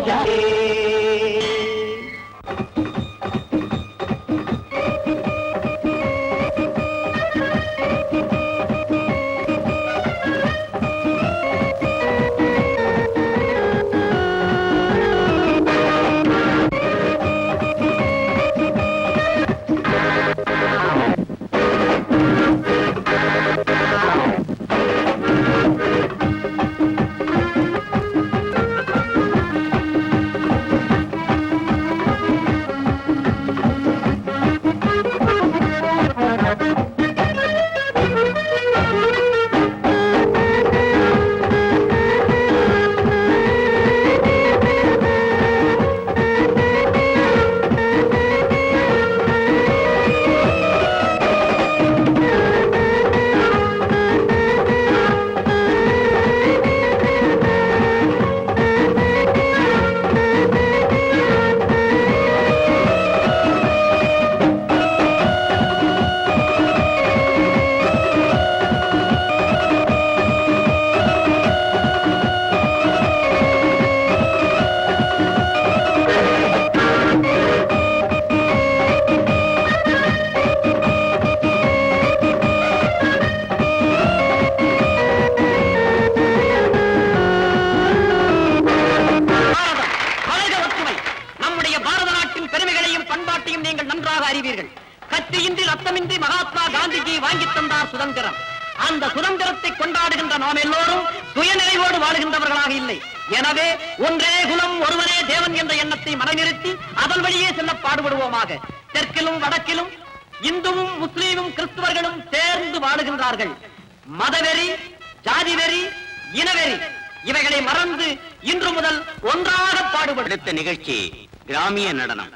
ராஜா. கத்தியின்றி ரத்தமின்றி மகாத்மா காந்திஜி வாங்கி தந்தார் சுதந்திரம். அந்த சுதந்திரத்தை கொண்டாடுகின்ற நாம் எல்லோரும் சுயநிறைவோடு வாழுகின்றவர்களாக இல்லை. எனவே ஒன்றே குலம் ஒருவரே தேவன் என்ற எண்ணத்தை மனநிறுத்தி அதன் வழியே செல்ல பாடுபடுவோமாக. தெற்கிலும் வடக்கிலும் இந்துவும் முஸ்லீமும் கிறிஸ்துவர்களும் சேர்ந்து வாழுகின்றார்கள். மதவெறி, ஜாதி வெறி, இனவெறி இவைகளை மறந்து இன்று முதல் ஒன்றாக பாடுபடுத்த நிகழ்ச்சி கிராமிய நடனம்.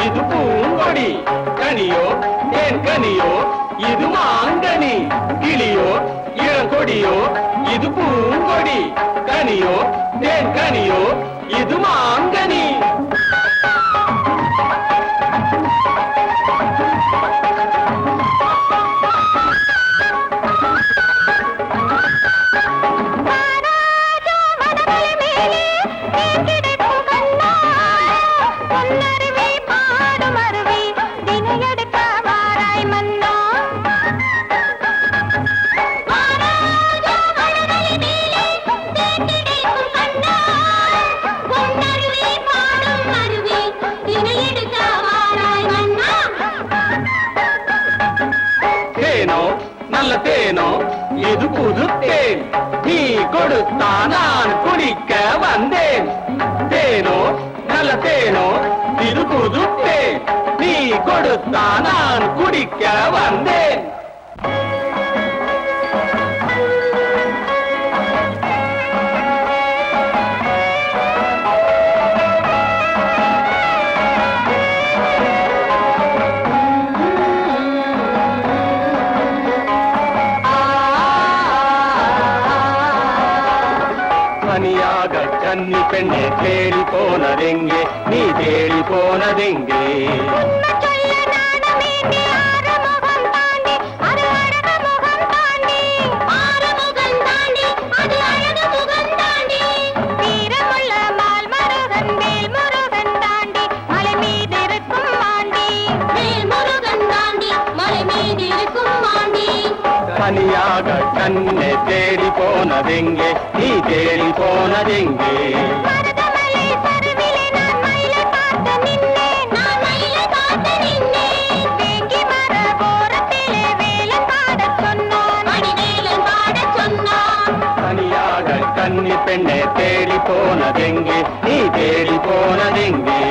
இது பூங்கொடி கனியோ தேன் கனியோ இது மாங்கனி. கிளியோ இளங்கொடியோ இது பூங்கொடி கனியோ தேன் கனியோ இது மாங்கனி. தேனோ இது புது தேன் நீ கொடுத்தா நான் குடிக்க வந்தேன். தேனோ நல்ல தேனோ இது புது தேன் நீ கொடுத்தா நான் குடிக்க வந்தேன். கன்னி பெண்ணே தேடி போனதெங்கே நீ தேடி போனதெங்கே? தனியாக கண்ணே தேடி போனதெங்கே நீ தேடி போனதெங்கே? தனியாக கன்னி பெண்ணே தேடி போனதெங்கே நீ தேடி போனதெங்கே?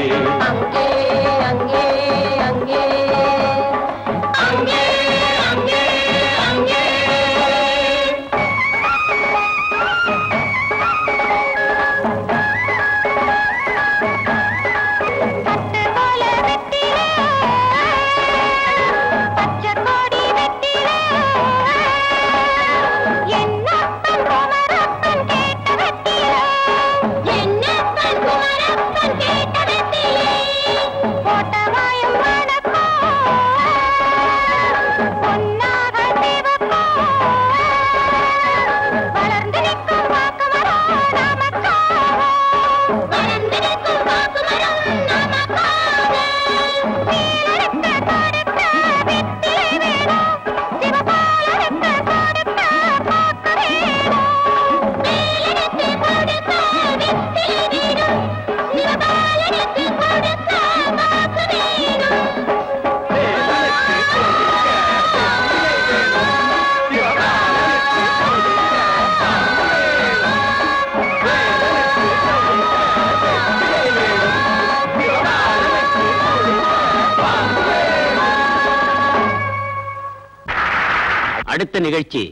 அடுத்த நிகழ்ச்சி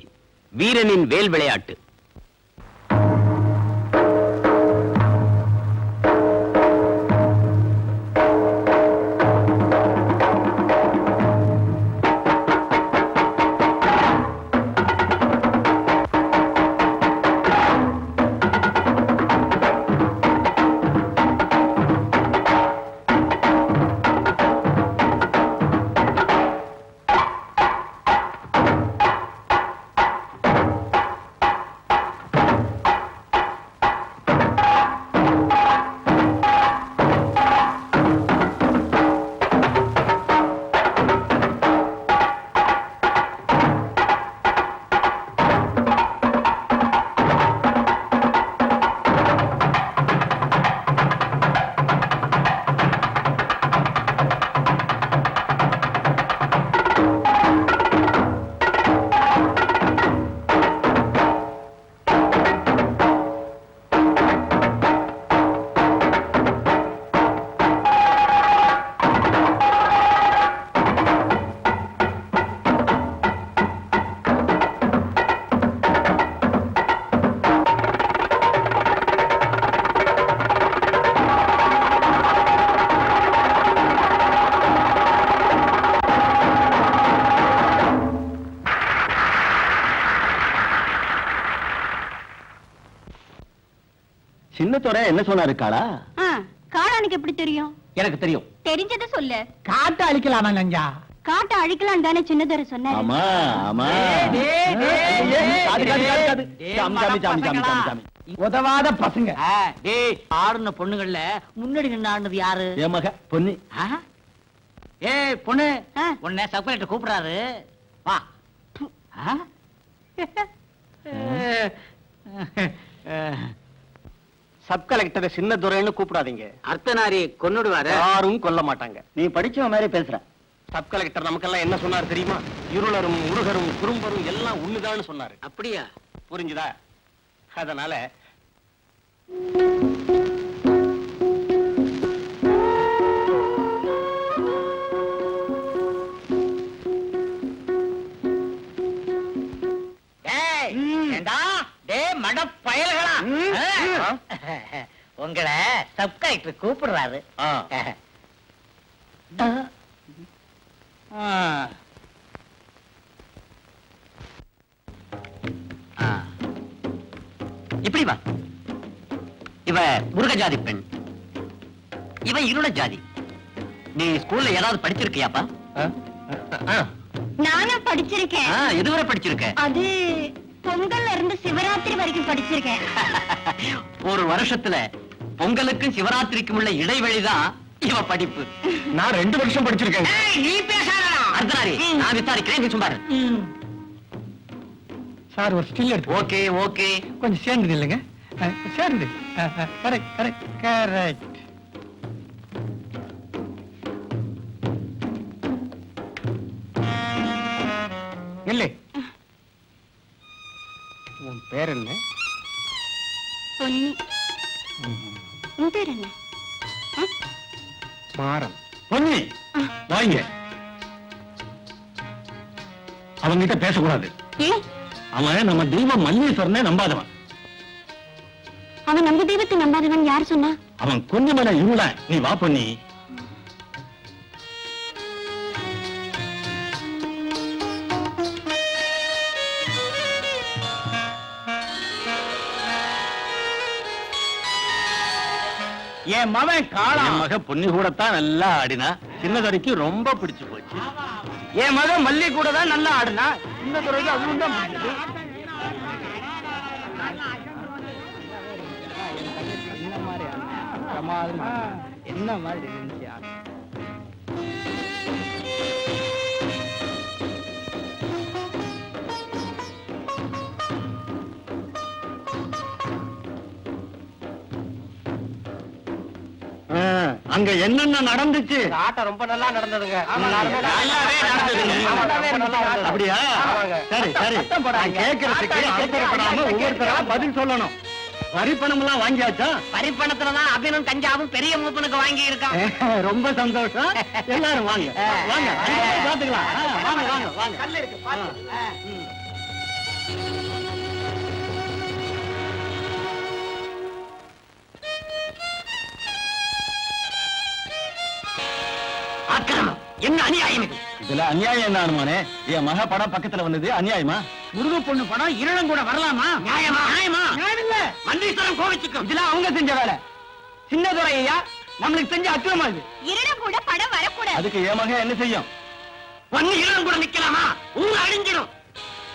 வீரனின் வேல் விளையாட்டு. சின்னத்தோட என்ன சொன்னாரு காளா? காளானுக்கு எப்படி தெரியும்? எனக்கு தெரியும். தெரிஞ்சதை சொல்லு. காட்டு அழிக்கலாமா நஞ்சா? காட்டை அழிக்கலாம் தானே சின்னதர சொன்னாரு. ஆமா ஆமா. உதவாத பசங்க. ஆடுன பொண்ணுகள்ல முன்னாடி நின்று ஆடுனது யாரு? என் மக பொண்ணு. ஏய் பொண்ணு, உன்னை சப் கலெக்டர் கூப்பிடுறாரு, வா. சப் கலெக்டரை சின்ன துரைன்னு கூப்பிடாதீங்க. அர்த்தநாரி கொன்னுடுவாரு. யாரும் கொல்ல மாட்டாங்க. நீ படிச்ச மாதிரி பேசுற. சப் கலெக்டர் நமக்கெல்லாம் என்ன சொன்னார் தெரியுமா? இருளரும் முருகரும் குறும்பரும் எல்லாம் ஒண்ணுதான்னு சொன்னாரு. அப்படியா? புரிஞ்சுதா? அதனால மடப்பயல்களா, உங்களை சப் கலெக்டர் கூப்பிடுறாரு. இப்படி வா. இவ முருக ஜாதி பெண், இவ இருள ஜாதி. நீ ஸ்கூல்ல ஏதாவது படிச்சிருக்கியாப்பா? நானும் படிச்சிருக்கேன். எதுவரை படிச்சிருக்க? அது பொங்கல்ல இருந்து சிவராத்திரி வரைக்கும் படிச்சிருக்கேன். ஒரு வருஷத்துல பொங்கலுக்கும் சிவராத்திரிக்கும் உள்ள இடைவெளிதான் இவ படிப்பு. நான் 2 வருஷம் படிச்சிருக்கேன். நீ பேசாத. அர்த்தநாரி, நான் விசாரிக்கிறேன், நீ சும்மாரு. சார் ஒரு ஸ்டில் எடுத்து. Okay okay. கொஞ்சம் சேர்ந்து இல்லைங்க, சேர்ந்து. Correct correct correct. இல்லை, உன் பேர் என்ன? பொன்னி. உன் பேர் என்ன? மாறன். பொன்னி வாங்க. அவங்கிட்ட பேசக்கூடாது. அவன் நம்ம தெய்வம் மல்லீஸ்வரனே நம்பாதவன். அவன் நம்ம தெய்வத்தை நம்பாதவன் யார் சொன்னா? அவன் கொஞ்சம் மேல இருள. நீ வா பொன்னி. என் மகன் காளா. என் மக பொன்னி கூடத்தான் நல்லா ஆடினா. சின்னதுரைக்கு ரொம்ப பிடிச்சு போச்சு. என் மகன் மல்லி கூட தான் நல்லா ஆடுனா. சின்னதுரைக்கு அதுவும் தான் பிடிச்சது. என்ன மாதிரி இருந்துச்சு? அங்க என்னென்ன நடந்துச்சு? ஆட்டம் ரொம்ப நல்லா நடந்ததுங்க. நல்லாவே நடந்தது. அப்படியா? சரி சரி. நான் கேட்கறதுக்கு அவசரப்படாம ஒவ்வொருத்தரா பதில் சொல்லணும். வரி பணம் எல்லாம் வாங்கியாச்சா? பரிப்பணத்துலதான் அபினும் கஞ்சாவும் பெரிய மூப்பனுக்கு வாங்கி இருக்கான். ரொம்ப சந்தோஷம். எல்லாரும் வாங்க வாங்க. பாத்துக்கலாம். வாங்க வாங்க. வாங்க. கல்லு இருக்கு பாத்து. ஆக்கிரமம் என்ன அநியாயம் இது? இதுல அநியாயம் என்ன அனுமானே? என் மக படம் பக்கத்துல வந்தது அநியாயமா? முருக பொண்ணு படம் இருளம் கூட வரலாமா? நியாயமா? நியாயமா? நியாயம் இல்ல. மந்தீஸ்வரன் கோவிச்சுக்கும். இதெல்லாம் அவங்க செஞ்ச வேலை. சின்னதுரை ஐயா நம்மளுக்கு செஞ்ச அக்கிரமா இது. இருடம் கூட படம் வரக்கூடாது. அதுக்கு என் மக என்ன செய்யும்? பொன்னி இருளும் கூட நிக்கலாமா? ஊர் அழிஞ்சிடும்.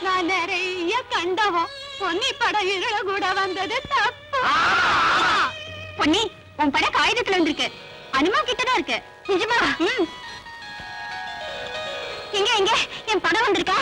நான் நிறைய கண்டவோம். பொன்னி படம் இருள கூட வந்தது தப்பு. பொன்னி உன் படம் காகிதத்துல வந்திருக்கு. அனுமா கிட்டதான் இருக்கு. நிஜமா? எங்க எங்க என் படம் வந்திருக்கா?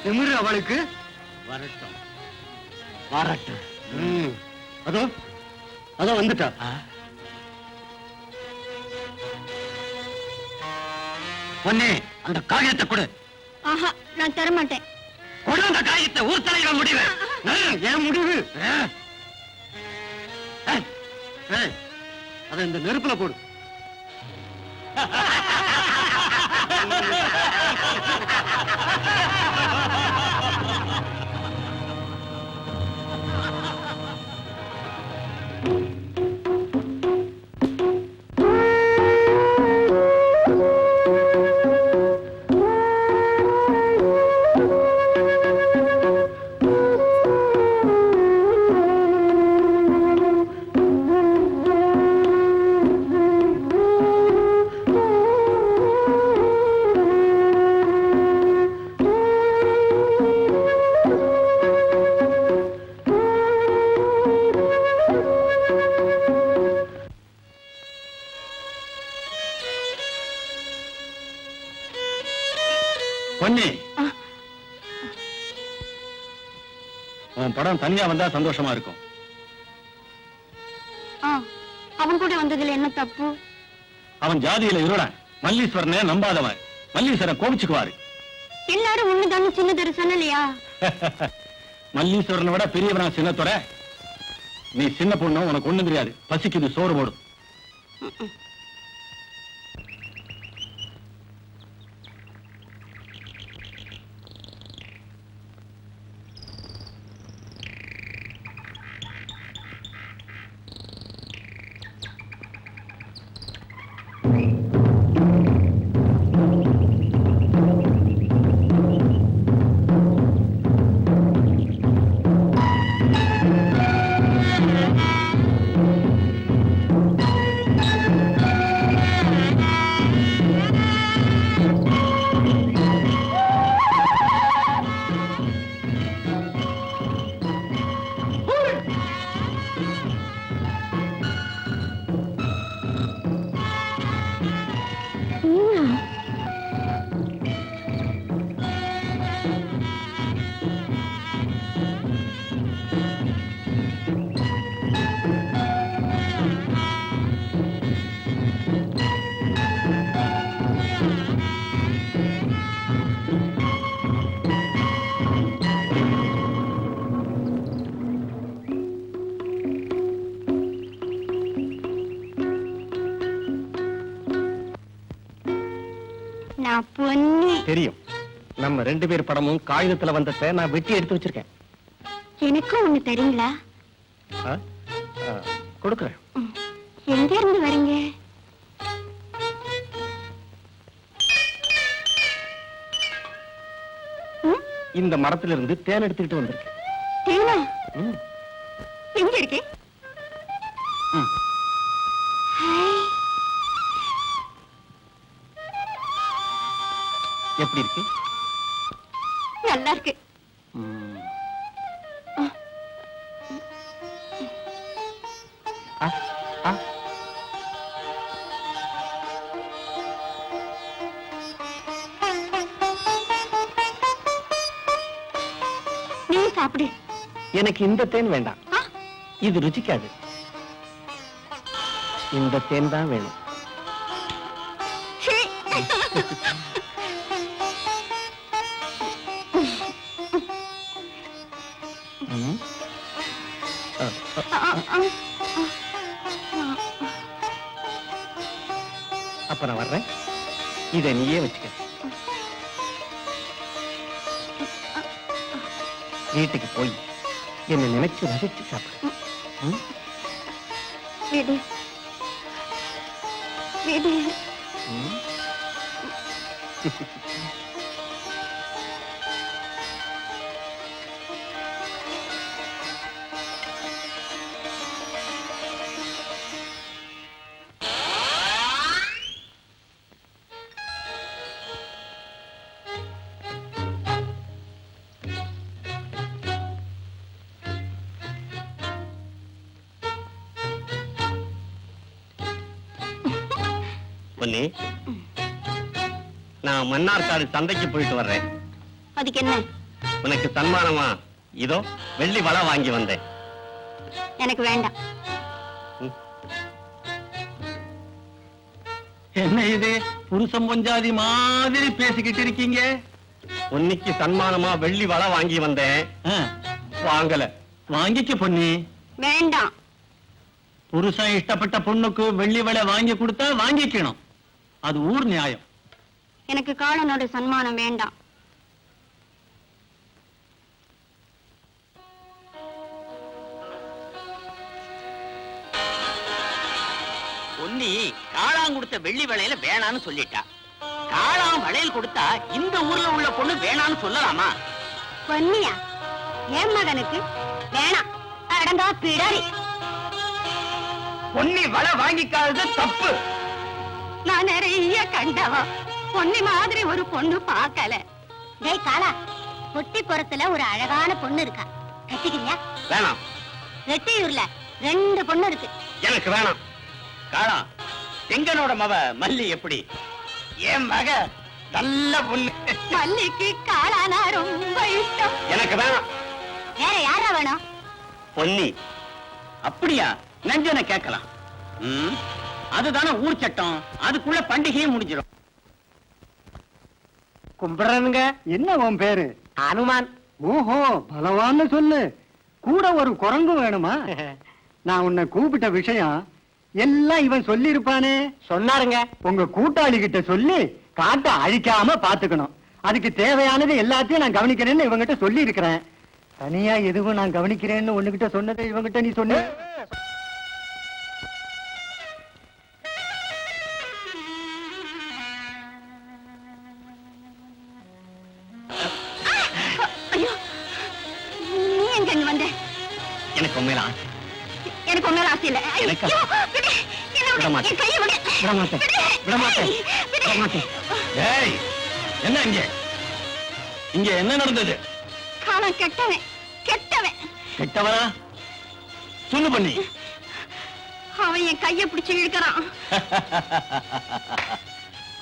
திமிரு அவளுக்கு வரட்டும் வரட்டும். அதோ அதோ வந்துட்டா. பொன்னே அந்த காகிதத்தை கொடு. ஆஹா நான் தர மாட்டேன். கொடு அந்த காயத்தை, ஊர் தலைவர் முடிவு. என் முடிவு. அதை இந்த நெருப்புல போடு. பொன்னி, உன் படம் தனியா வந்தா சந்தோஷமா இருக்கும். அவன் கூட வந்ததுல என்ன தப்பு? அவன் ஜாதியில இருடன், மல்லீஸ்வரனே நம்பாதவன். மல்லீஸ்வரன் கோபிச்சுக்குவாரு. எல்லாரும் ஒண்ணுதானே சின்னதொரு சொல்லலையா? மல்லீஸ்வரனை விட பெரியவனா சின்னத்தோட. நீ சின்ன பொண்ணு, உனக்கு ஒண்ணும் தெரியாது. பசிக்குது, சோறு போடும். நான் பொன்னி. தெரியும். நம்ம 2 பேர் படமும் காகிதத்துல வந்தத நான் வெட்டி எடுத்து வச்சிருக்கேன். எனக்கும் ஒண்ணு தரீங்களா? கொடுக்குறேன். எங்க இருந்து வரீங்க? இந்த மரத்துல இருந்து தேன் எடுத்துக்கிட்டு வந்திருக்கேன். தேனா? எங்க இருக்கு? எப்படி இருக்கு? நல்லா இருக்கு. நீ சாப்பிடு. எனக்கு இந்த தேன் வேண்டாம். இது ருச்சிக்காது. இந்த தேன் தான் வேணும். அப்ப நான் வர்றேன். இதை நீயே வச்சுக்க. வீட்டுக்கு போய் என்னை நினைச்சு ரசிச்சு சாப்பிடு. விடு விடு. பொன்னி, நான் மன்னார்காடு சந்தைக்கு போயிட்டு வர்றேன். அதுக்கு என்ன? உனக்கு சன்மானமா இதோ வெள்ளி வளை வாங்கி வந்தேன். எனக்கு வேண்டாம். என்ன இது புருஷம் பொஞ்சாதி மாதிரி பேசிக்கிட்டு இருக்கீங்க? பொன்னிக்கு சன்மானமா வெள்ளி வளை வாங்கி வந்தேன். வாங்கல. வாங்கிக்க பொன்னி. வேண்டாம். புருஷன் இஷ்டப்பட்ட பொண்ணுக்கு வெள்ளி வளை வாங்கி கொடுத்தா வாங்கிக்கணும். அது ஊர் நியாயம். எனக்கு காலனோட சன்மானம் வேண்டாம். பொன்னி காளான் கொடுத்த வெள்ளி வளையல வேணான்னு சொல்லிட்டா. காளான் வளையல் கொடுத்தா இந்த ஊர்ல உள்ள பொண்ணு வேணான்னு சொல்லலாமா? பொன்னியா? என் மகனுக்கு வேணாம். அடங்கா பிடாரி. பொன்னி வளை வாங்கிக்காதது தப்பு. நான் நிறைய கண்டவா, பொன்னி மாதிரி ஒரு பொண்ணு பார்க்கல. டேய் காளா, பொட்டிப்புறத்துல ஒரு அழகான பொண்ணு இருக்கா, கட்டிக்கிறியா? வேணாம். ரெட்டியூர்ல 2 பொண்ணு இருக்கு. எனக்கு வேணாம். காளா, எங்கனோட மவ மல்லி எப்படி? என் மக நல்ல பொண்ணு. மல்லிக்கு காளானா ரொம்ப இஷ்டம். எனக்கு வேணாம். வேற யாரா வேணும்? பொன்னி. அப்படியா? நெஞ்சனை கேட்கலாம். அதுதானே ஊர் சட்டம். அதுக்குள்ள பண்டிகையும் முடிஞ்சிடும். கும்பிடுறனுங்க. என்ன உன் பேரு? அனுமான். ஓஹோ, பலவான்னு சொல்லு. கூட ஒரு குரங்கு வேணுமா? நான் உன்னை கூப்பிட்ட விஷயம் எல்லாம் இவன் சொல்லி இருப்பானே. சொன்னாருங்க. உங்க கூட்டாளி கிட்ட சொல்லி காட்டை அழிக்காம பாத்துக்கணும். அதுக்கு தேவையானது எல்லாத்தையும் நான் கவனிக்கிறேன்னு இவங்கிட்ட சொல்லி இருக்கிறேன். தனியா எதுவும் நான் கவனிக்கிறேன்னு ஒண்ணுகிட்ட சொன்னதை இவங்கிட்ட நீ சொன்ன. ஐயோ, நீ எங்க இங்க வந்த? எனக்கு உண்மையில ஆசை. எனக்கு உண்மையில ஆசை இல்ல. ஐயோ, எனக்கு- விடு. என்ன விடு. விட மாட்டேன். என் கையை விடு. விட மாட்டேன். விடு. விட மாட்டேன். விடு. விட மாட்டேன். ஏய், என்ன இங்க? இங்க என்ன நடந்தது? காலம் கெட்டவன், கெட்டவன். கெட்டவரா? சொல்லு பண்ணி. அவன் என் கையை பிடிச்சு இழுக்கிறான்.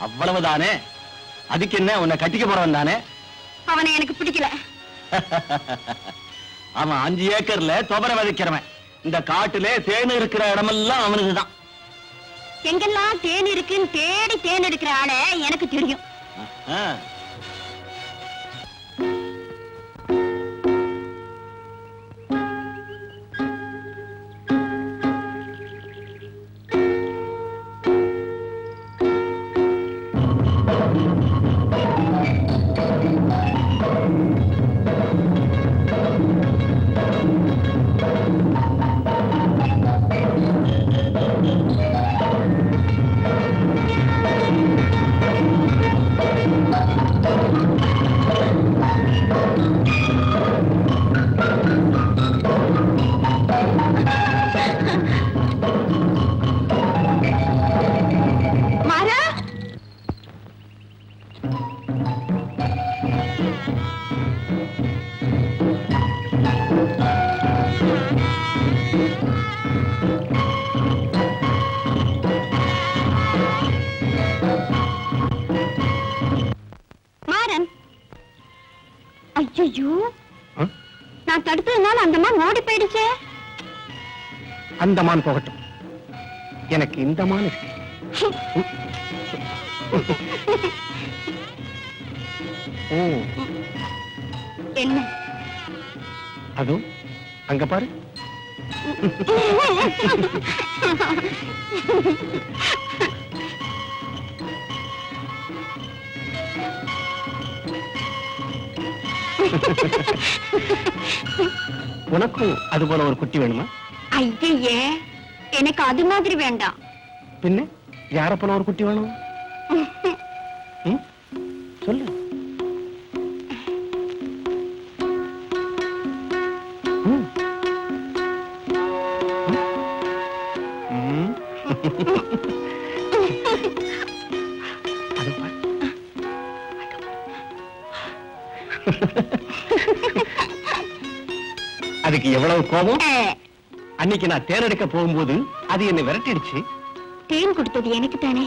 அவ்வளவுதானே? அதுக்கு என்ன, உன்னை கட்டிக்க போறவன் தானே? அவனை எனக்கு பிடிக்கல. அவன் 5 ஏக்கர்ல துவர விதைக்கிறவன். இந்த காட்டுல தேன் இருக்கிற இடமெல்லாம் அவனுக்குதான். எங்கெல்லாம் தேன் இருக்குன்னு தேடி தேன் எடுக்கிற ஆளை எனக்கு தெரியும். ஆ. மாறா, மாறன். ஐயோ, நான் தடுத்ததுனால அந்த மான் ஓடி போயிடுச்சே. அந்த மான் போகட்டும். எனக்கு இந்த மான் இருக்கு. ஓ, என்ன? அது அங்க பாரு. உனக்கும் அது போல ஒரு குட்டி வேணுமா? ஐயே, எனக்கு அது மாதிரி வேண்டாம். பின்ன யார போல ஒரு குட்டி வேணும்? ம்? சொல்லு. ம். ம். அது பாரு. அதுக்கு எவ்வளவு கோபம்! அன்னைக்கு நான் தேன் எடுக்க போகும்போது அது என்னை விரட்டிடுச்சு. தேன் கொடுத்தது எனக்கு தானே.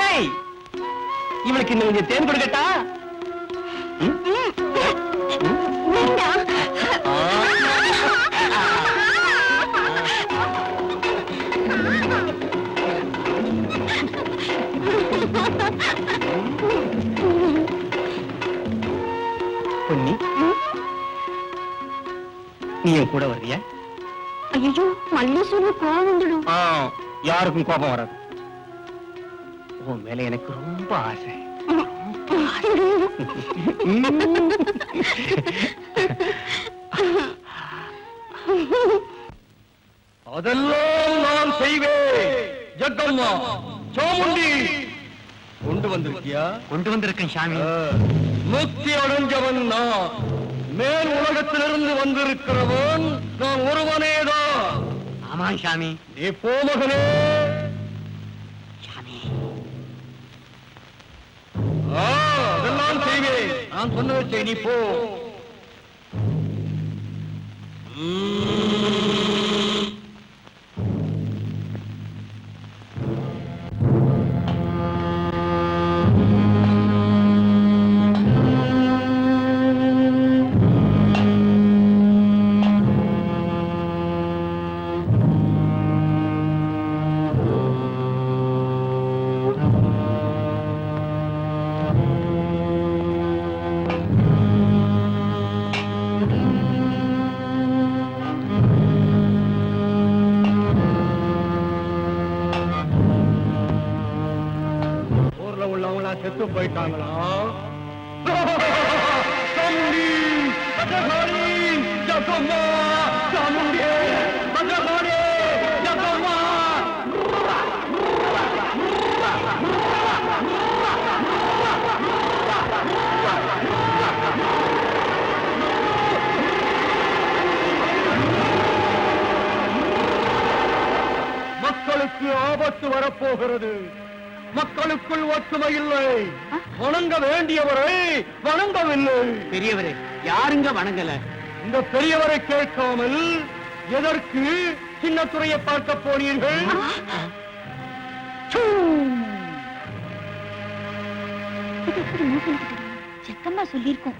ஏய், இவளுக்கு இன்னும் கொஞ்சம் தேன் கொடுக்கட்டா? வேண்டாம். பொன்னி, நீ என் கூட வர்றியா? ஐயோ மல்லீஸ்வரன் கோவம் வந்துடும். யாருக்கும் கோபம் வராது. உன் மேல எனக்கு ரொம்ப ஆசை. அதெல்லாம் நான் செய்வேன். ஜக்கம்மா, சாமுண்டி, கொண்டு வந்திருக்கியா? கொண்டு வந்திருக்கேன் சாமி. முக்தி அடைஞ்சவன் நான். மேல் உலகத்திலிருந்து வந்திருக்கிறவன் நான் ஒருவனேதான். ஆமா சாமி. நீ போ மகனே. சாமி, அதெல்லாம் செய்வேன். நான் சொன்னதை செய், நீ போ. செத்து போயிட்டாங்களா? சாமுண்டி, பத்ரகாளி, ஜக்கம்மா, சாமுண்டி, பத்ரகாளி, ஜக்கம்மா. மக்களுக்கு ஆபத்து வரப்போகிறது. மக்களுக்குள் ஒற்றுமை இல்லை. வணங்க வேண்டியவரை வணங்கவில்லை. பெரியவரே, யாருங்க வணங்கல? இந்த பெரியவரை கேட்காமல் எதற்கு சின்னத்துறையை பார்க்க போனீர்கள்? ஜக்கம்மா சொல்லிருக்கோம்.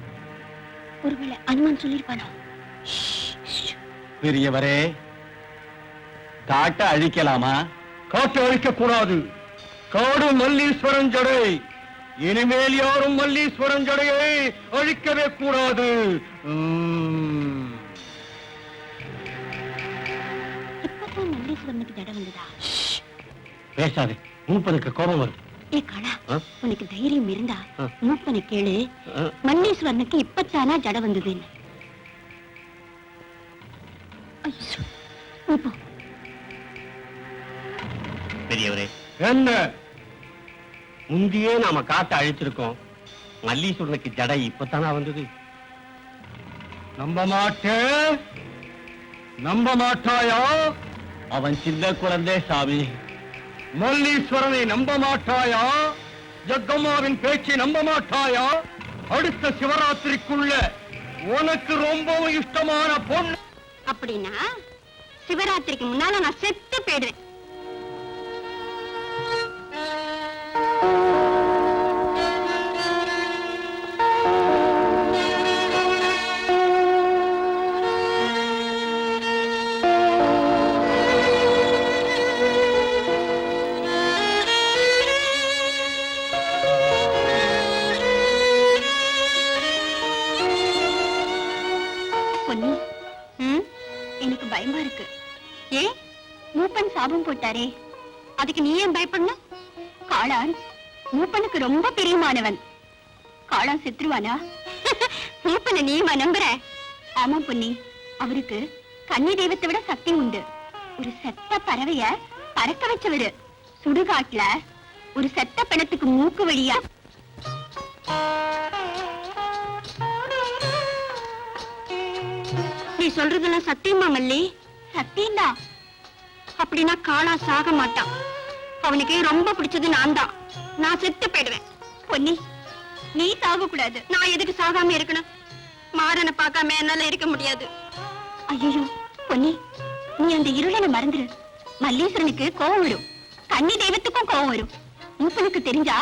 ஒருவேளை அனுமான் சொல்லிருப்பானோ? பெரியவரே, காட்டை அழிக்கலாமா? காட்டை அழிக்க கூடாது. காடு மல்லீஸ்வரன் ஜடை. இனிமேல் யாரும் மல்லீஸ்வரன் ஜடையை அழிக்கவே கூடாது. இப்பதான் மல்லீஸ்வரனுக்கு ஜடை வந்ததா? பேசாதே, மூப்பனுக்கு கோபம் வரும். ஏ காளா, உனக்கு தைரியம் இருந்தா மூப்பனை கேளு. மல்லீஸ்வரனுக்கு இப்பத்தானா ஜடை வந்ததுன்னு. பெரியவரே, என்ன முந்தியே நாம காட்ட அழிச்சிருக்கோம். மல்லீஸ்வரனுக்கு ஜடை இப்பத்தானா வந்தது. நம்ப மாட்டேன். நம்ப மாட்டாயா? அவன் சின்ன குழந்தை சாமி. மல்லீஸ்வரனை நம்ப மாட்டாயா? ஜக்கம்மாவின் பேச்சை நம்ப மாட்டாயா? அடுத்த சிவராத்திரிக்குள்ள உனக்கு ரொம்பவும் இஷ்டமான பொண்ணு. அப்படின்னா சிவராத்திரிக்கு முன்னால நான் செத்து போயிடுவேன். பொன்னி, எனக்கு பயமா இருக்கு. ஏன்? மூப்பன் சாபம் போட்டாரே, அதுக்கு நீ ஏன் பயப்படணும்? காளான் மூப்பனுக்கு ரொம்ப பிரியமானவன். காளான் செத்துருவானா? மூப்பனை நீமா நம்புற? ஆமா பொன்னி, அவருக்கு கன்னி தெய்வத்தை விட சக்தி உண்டு. ஒரு செத்த பறவைய பறக்க வச்சவரு. சுடுகாட்டுல ஒரு செத்த பிணத்துக்கு மூக்கு வழியா நீ சொல்றதெல்லாம் சத்தியமா மல்லி? சத்தியம்தான். அப்படின்னா காளா சாக மாட்டான். அவனுக்கு ரொம்ப பிடிச்சது நான் தான். நான் செத்து போயிடுவேன். பொன்னி, நீ சாக கூடாது. நான் எதுக்கு சாகாம இருக்கணும்? மாறனை பார்க்காம என்னால இருக்க முடியாது. ஐயோ பொன்னி, நீ அந்த இருளனை மறந்துரு. மல்லீஸ்வரனுக்கு கோவம் வரும். கன்னி தெய்வத்துக்கும் கோவம் வரும். மூப்பனுக்கு தெரிஞ்சா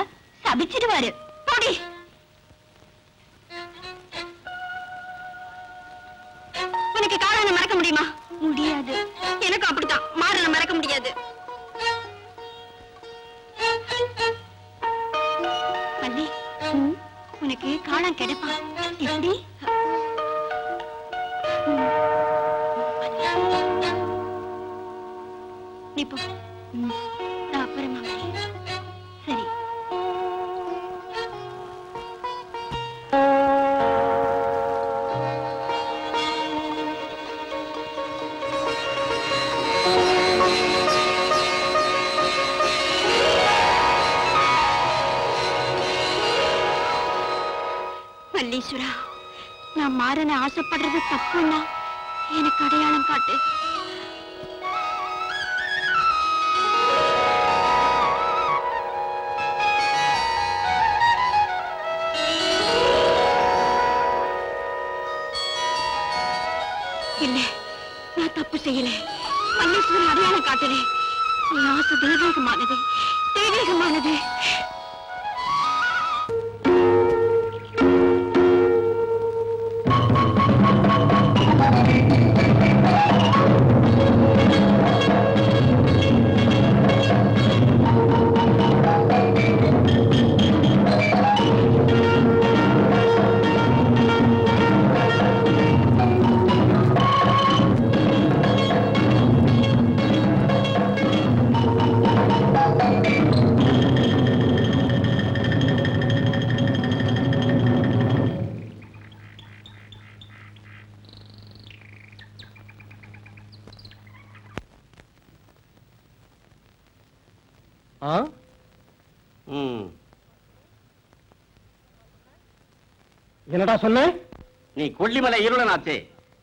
சபிச்சிடுவாரு. போடி. உனக்கு காளானை மறக்க முடியுமா? முடியாது. எனக்கு அப்படித்தான். மாறனை மறக்க முடியாது. மல்லி, எனக்கு காளான் கிடைப்பான். எப்படி? நீ போ. நான் அப்புறமா வரேன். சரி. மல்லீஸ்வரா, நான் மாறன ஆசைப்படுறது தப்புன்னா எனக்கு அடையாளம் காட்டு. இல்ல, நான் தப்பு செய்யல. மல்லீஸ்வரன் அடையாளம் காட்டுறேன். என் ஆசை தெய்வீகமானது, தெய்வீகமானது. என்னடா சொன்ன? நீ கொல்லிமலை இருளனாச்சே,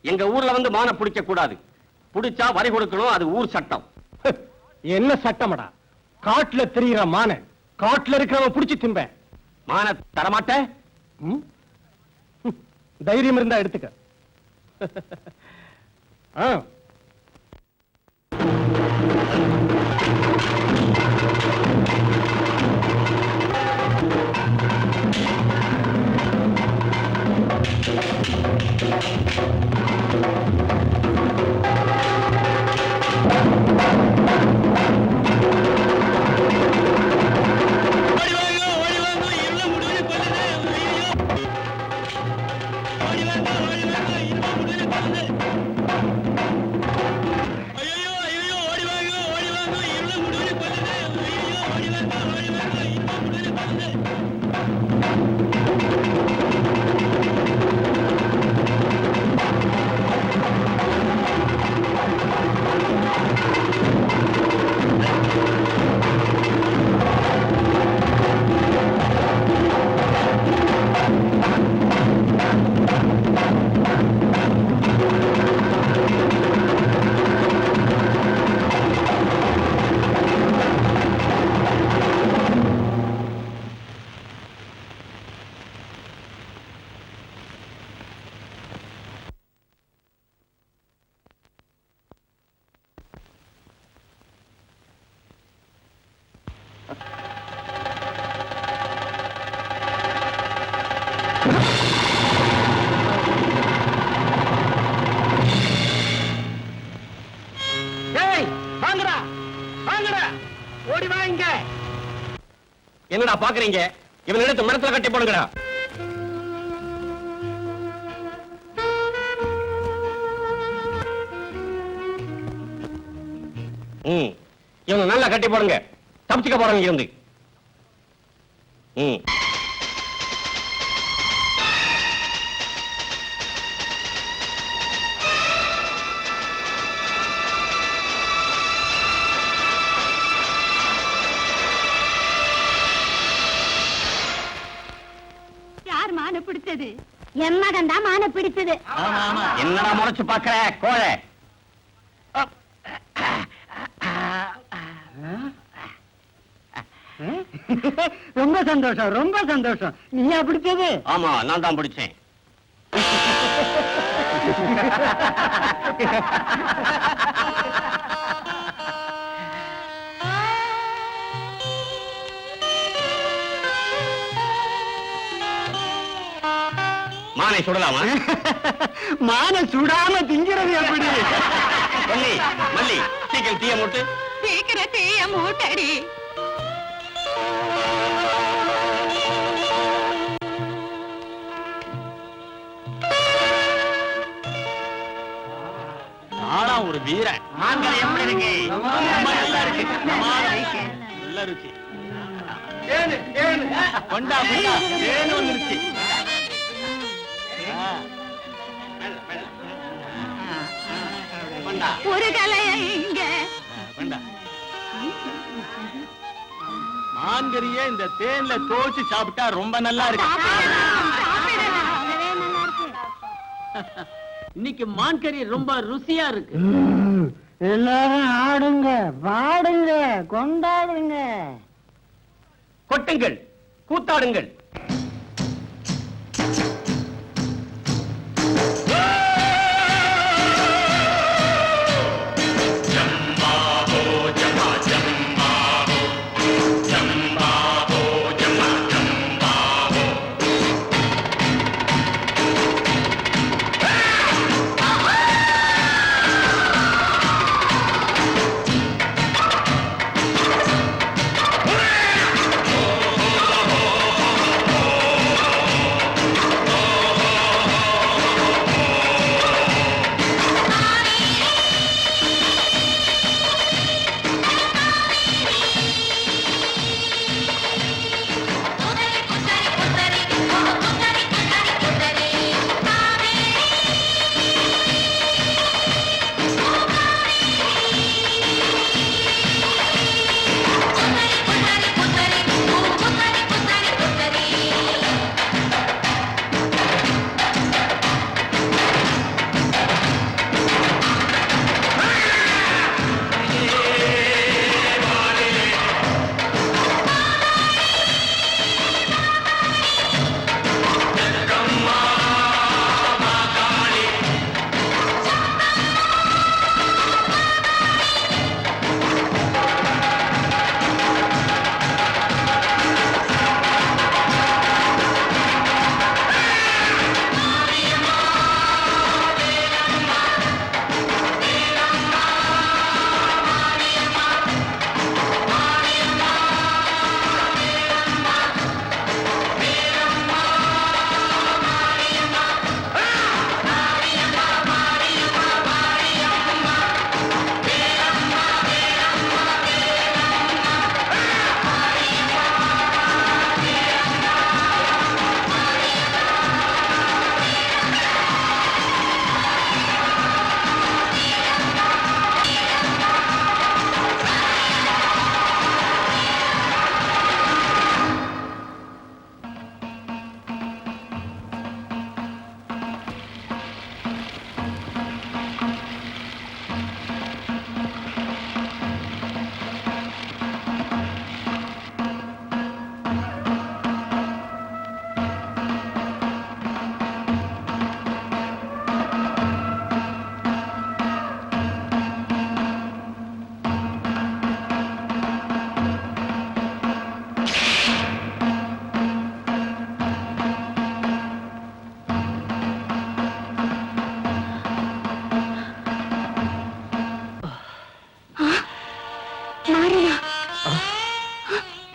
எங்க ஊர்ல வந்து மான பிடிக்க கூடாது. பிடிச்சா வரி கொடுக்கணும், அது ஊர் சட்டம். என்ன சட்டமடா? காட்டுல தெரியுற மான காட்டுல இருக்கிறவன் புடிச்சு திம்ப. மான தரமாட்ட? தைரியம் இருந்தா எடுத்துக்க. என்னடா பாக்குறீங்க? இவன் எடுத்து மரத்துல கட்டி போடுங்கடா. இவனை நல்லா கட்டி போடுங்க, தப்பிச்சுக்க போறாங்க இருந்து. பிடிச்சது என் மகன் தான் மான பிடிச்சது. என்னடா முறைச்சு பாக்குற கோழை? ரொம்ப சந்தோஷம், ரொம்ப சந்தோஷம். நீயா பிடிச்சது? ஆமா, நான் தான் பிடிச்சேன். மானை சுடலாமா? மான சுடாம திங்கிறது எப்படி? மல்லி, மல்லி, சீக்கிரம் தீய மூட்டு. சீக்கிரம் தீய மூட்டடி. ஒரு வீரன். மாங்கரை எப்படி இருக்கு? ரொம்ப நல்லா இருக்கு. நல்ல ருச்சி. கொண்டா கொண்டா ஏன்னு வந்துருச்சு. கொண்டா ஒரு கலையை இங்க கொண்டா. மாங்கரியே இந்த தேன்ல தோச்சு சாப்பிட்டா ரொம்ப நல்லா இருக்கு. இன்னைக்கு மான்கறி ரொம்ப ருசியா இருக்கு. எல்லாரும் ஆடுங்க, பாடுங்க, கொண்டாடுங்க. கொட்டுங்கள், கூத்தாடுங்கள்.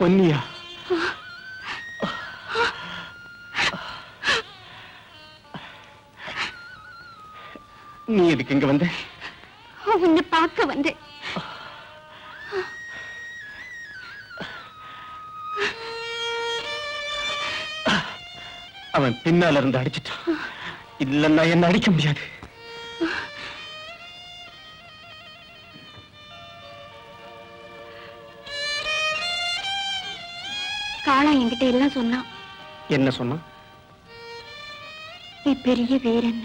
பொன்னியா? நீ எதுக்கு இங்க வந்த? உன்னை பார்க்க வந்தேன். அவன் பின்னால இருந்து அடிச்சிட்டான். இல்லன்னா என்ன அடிக்க முடியாது. காளா என்கிட்ட எல்லாம் சொன்னான். என்ன சொன்னான்? நீ பெரிய வீரன்.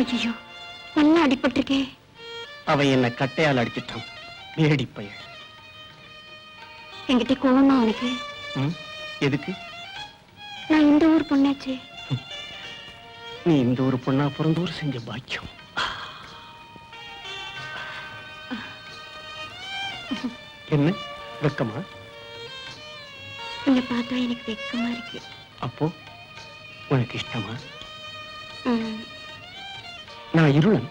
ஐயோ, நல்லா அடிபட்டிருக்கே. அவன் என்ன கட்டையால் அடிச்சிட்டான். வேடி பையன். என்கிட்ட கோவமா உனக்கு? எதுக்கு? நான் இந்த ஊர் பொண்ணாச்சே. நீ இந்த ஒரு பொண்ணா பிறந்தூர் செஞ்ச பாக்கியம். என்ன வெக்கமா? உன்னை பார்த்தா எனக்கு வெக்கமா இருக்கு. அப்போ உனக்கு இஷ்டமா? நான் இருளன்.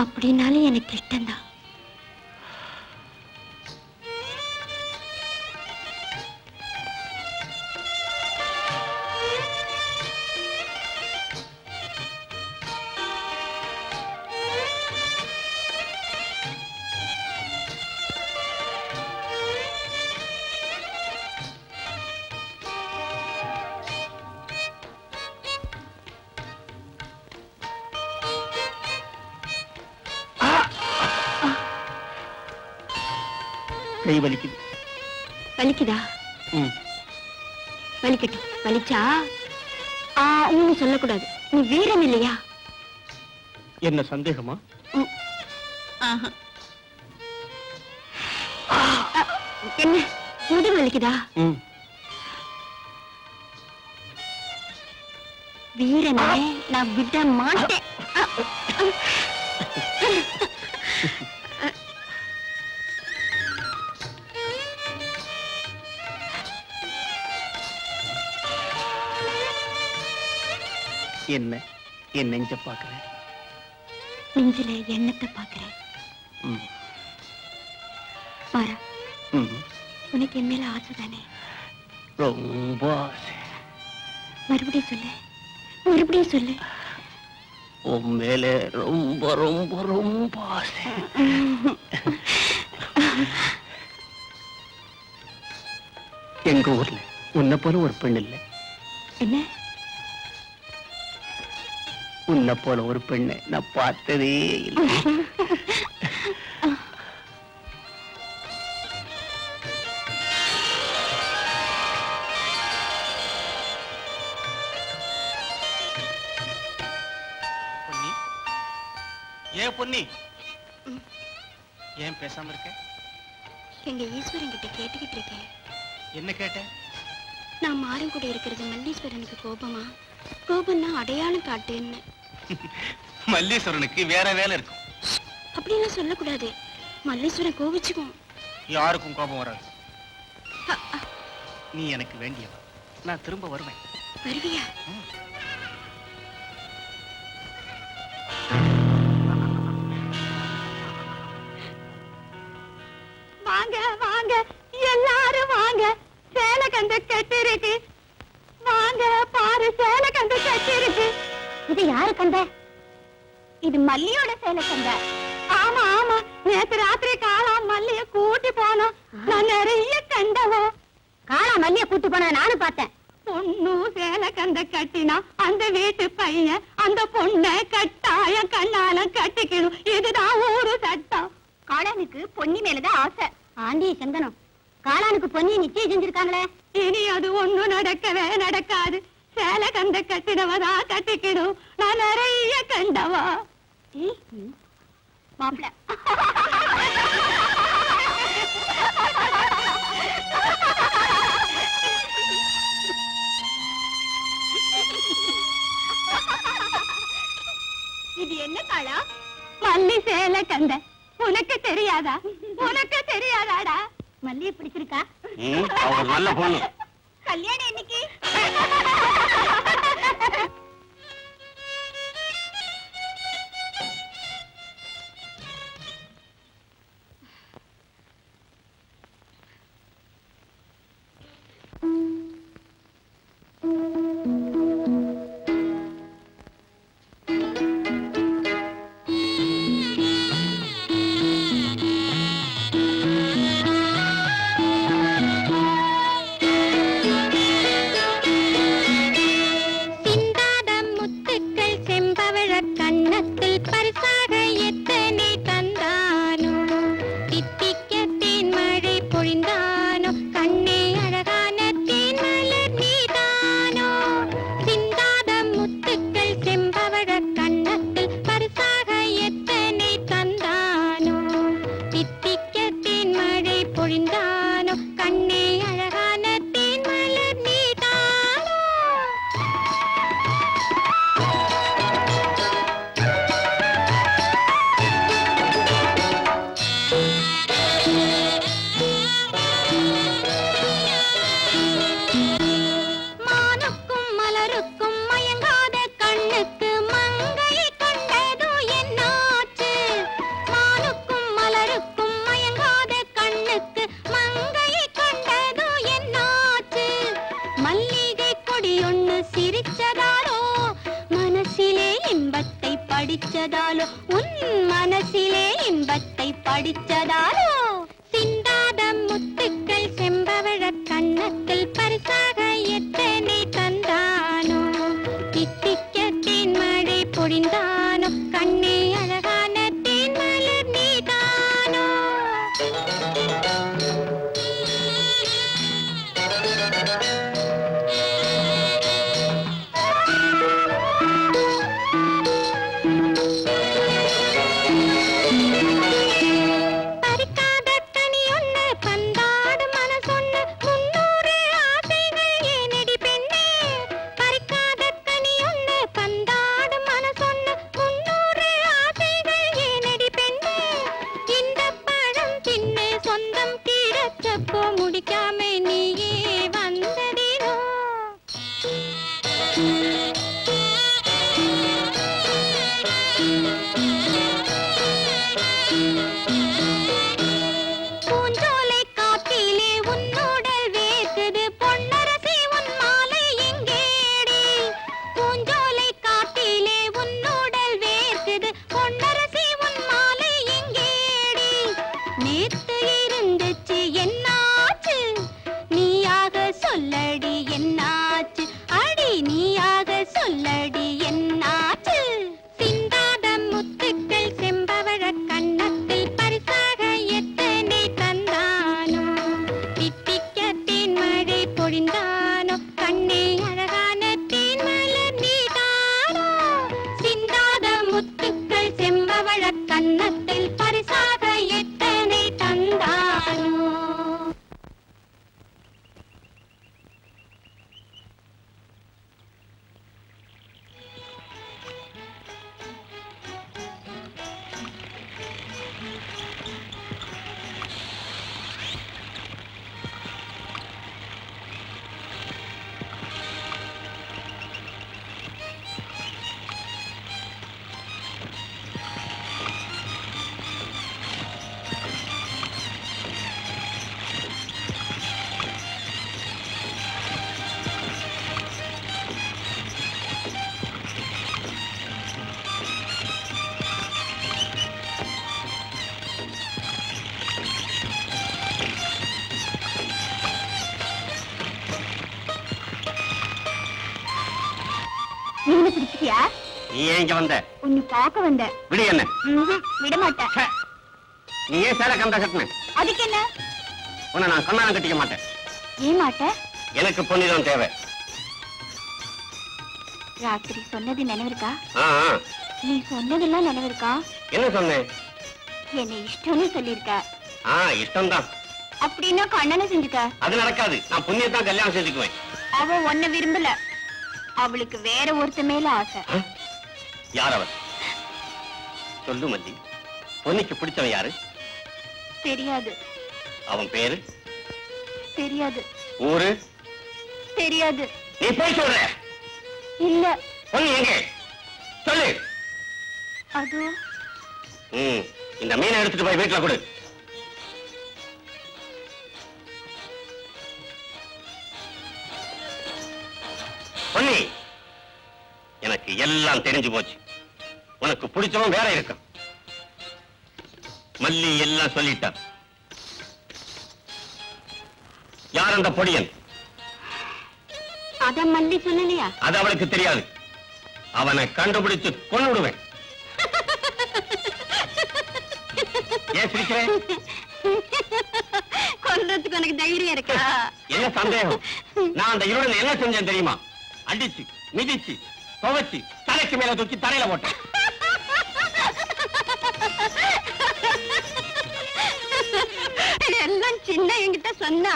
அப்படின்னாலும் எனக்கு இஷ்டம்தான். கை வலிக்குது. வலிக்குதா? ம். வலிக்கட்டும். வலிச்சா ஒன்னும் சொல்லக்கூடாது. நீ வீரன் இல்லையா? என்ன சந்தேகமா? ஆஹா. என்ன முதுகு வலிக்குதா? ம். வீரனே நான் விட மாட்டேன். என்ன என் நெஞ்ச பாக்குறேன். நெஞ்சில எண்ணத்தை பாக்குறேன். ம். மாறா, ம். உனக்கு என் மேல ஆசை தானே? ரொம்ப ஆசை. மறுபடியும் சொல்லு, மறுபடியும் சொல்லு. உன் மேல ரொம்ப ரொம்ப ரொம்ப ஆசை. எங்க ஊர்ல உன்னை போல ஒரு பெண் இல்லை. என்ன? உன்னை போல ஒரு பெண்ணை நான் பார்த்ததே இல்லை. ஏன் பொன்னி, ஏன் பேசாம இருக்க? எங்க ஈஸ்வரன் கிட்ட கேட்டுக்கிட்டு இருக்கேன். என்ன கேட்ட? நான் மாறன் கூட இருக்கிறது மல்லீஸ்வரனுக்கு கோபமா? கோபம்னா அடையாளம் காட்டுன்னு. மல்லீஸ்வரனுக்கு வேற வேலை இருக்கும். அப்படியெல்லாம் சொல்லக்கூடாது. மல்லீஸ்வரன் கோபிச்சுக்கும். யாருக்கும் கோபம் வராது. நீ எனக்கு வேண்டியவ. நான் திரும்ப வருவேன். வருவியா? வாங்க வாங்க எல்லாரும் வாங்க. சேலை கண்டு கட்டி இருக்கு. வாங்க பாரு, சேலை கண்டு கட்டி இருக்கு. இது யாரு கண்ட? இது மல்லியோட சேலை கண்ட. ஆமா ஆமா, நேத்து ராத்திரி காளா மல்லிய கூட்டி போனோம். நான் நிறைய கண்டவோ. காளா மல்லிய கூட்டி போன நானும் பார்த்தேன். பொண்ணு சேலை கண்ட கட்டினா அந்த வீட்டு பையன் அந்த பொண்ணை கட்டாயம் கண்ணால கட்டிக்கணும். இதுதான் ஊரு சட்டம். காளானுக்கு பொன்னி மேலதான் ஆசை. ஆண்டி சந்தனம், காளானுக்கு பொன்னி நிச்சயம் செஞ்சிருக்காங்களே. இனி அது ஒண்ணும் நடக்கவே நடக்காது. சேலை கண்ட கட்டினவதா கட்டிக்கிடும். நான் நிறைய கண்டவா. மாப்பிள்ள இது என்ன காளா? மல்லி சேலை கண்ட. உனக்கு தெரியாதா? உனக்கு தெரியாதாடா? மல்லிய பிடிச்சிருக்கா? அவர் நல்ல பொண்ணு. கல்யாணம் இன்னைக்கு. படிச்சதாலோ உன் மனசிலே இன்பத்தை படிச்சதாலோ சிந்தாத முத்துக்கள் செம்பவழ கண்ணத்தில் பரிசாக எத்தனை தந்தானோ தித்திக்க தேன் மழை பொழிந்தானோ கண்ணே அழகான தேன் மலர் நீதானோ இப்போ முடிக்காம நீயே வந்ததினோ பூஞ்சோலை காட்டிலே உன்னுடல் வேர்க்குது பொன்னரசி உன் மாலை எங்கேடி பூஞ்சோலை காட்டிலே உன்னுடல் வேர்க்குது பொன்னரசி உன் மாலை எங்கேடி நேத்து இருந்துச்சு என்னாச்சு நீயாக சொல்லடி என்னாச்சு அடி நீயாக சொல்லடி என்னாச்சு சிந்தாத முத்துக்கள் செம்பவழ கண்ணத்தில் பரிசாக எத்தனை தந்தானோ தித்திக்க தேன்மழை பொழிந்தானோ கண்ணே அழகான தேன்மலர் நீதானோ சிந்தாத முத்துக்கள் செம்பவழ கண்ணத்தில் பரிசாக எத்தனை தந்தானோ மீனை பிடிச்சிட்டியா நீ ஏன் இங்க வந்த? உன்னை பார்க்க வந்த விடு என்ன? விட மாட்டேன் ச்சே, நீ ஏன் சேலை கண்ட கட்டின? அதுக்கு என்ன உன்னை நான் கண்ணாலம் கட்டிக்க மாட்டேன். ஏன் மாட்ட எனக்கு பொன்னிதான் தேவை. ராத்திரி சொன்னது நினைவிருக்கா ஆ, ஆ. நீ சொன்னதெல்லாம் நினைவிருக்கா என்ன சொன்னேன்? என்னை இஷ்டம்னு சொல்லிருக்க ஆ, இஷ்டம்தான். அப்படின்னா கண்ணனை செஞ்சுக்க அது நடக்காது. நான் புண்ணியத்தான் கல்யாணம் செஞ்சுக்குவேன். அவ உன்னை விரும்பல அவளுக்கு வேற ஒருத்த மேல ஆசை ஆ? யார் அவர்? சொல்லு மல்லி. பொன்னிக்கு பிடிச்சவன் யாரு? தெரியாது அவன் பேரு? தெரியாது ஊரு? தெரியாது நீ போய் சொல்ற. இல்ல பொன்னி எங்க? சொல்லு. அது இந்த மீனை எடுத்துட்டு போய் வீட்டுல கொடு. பொன்னி, எனக்கு எல்லாம் தெரிஞ்சு போச்சு. உனக்கு பிடிச்சவன் வேற இருக்க. மல்லி எல்லாம் சொல்லிட்டா. யார் அந்த பொடியன்? அத மல்லி சொல்லலையா அது அவளுக்கு தெரியாது. அவனை கண்டுபிடிச்சு கொண்டு விடுவேன். ஏன் சிரிக்கிறேன்? கொல்றதுக்கு எனக்கு தைரியம் இருக்கா என்ன சந்தேகம்? நான் அந்த இருடன் என்ன செஞ்சேன் தெரியுமா? அடிச்சு மிதிச்சு துவைச்சு தலைக்கு மேல தூக்கி தரையில போட்டேன். எல்லாம் சின்ன என்கிட்ட சொன்னா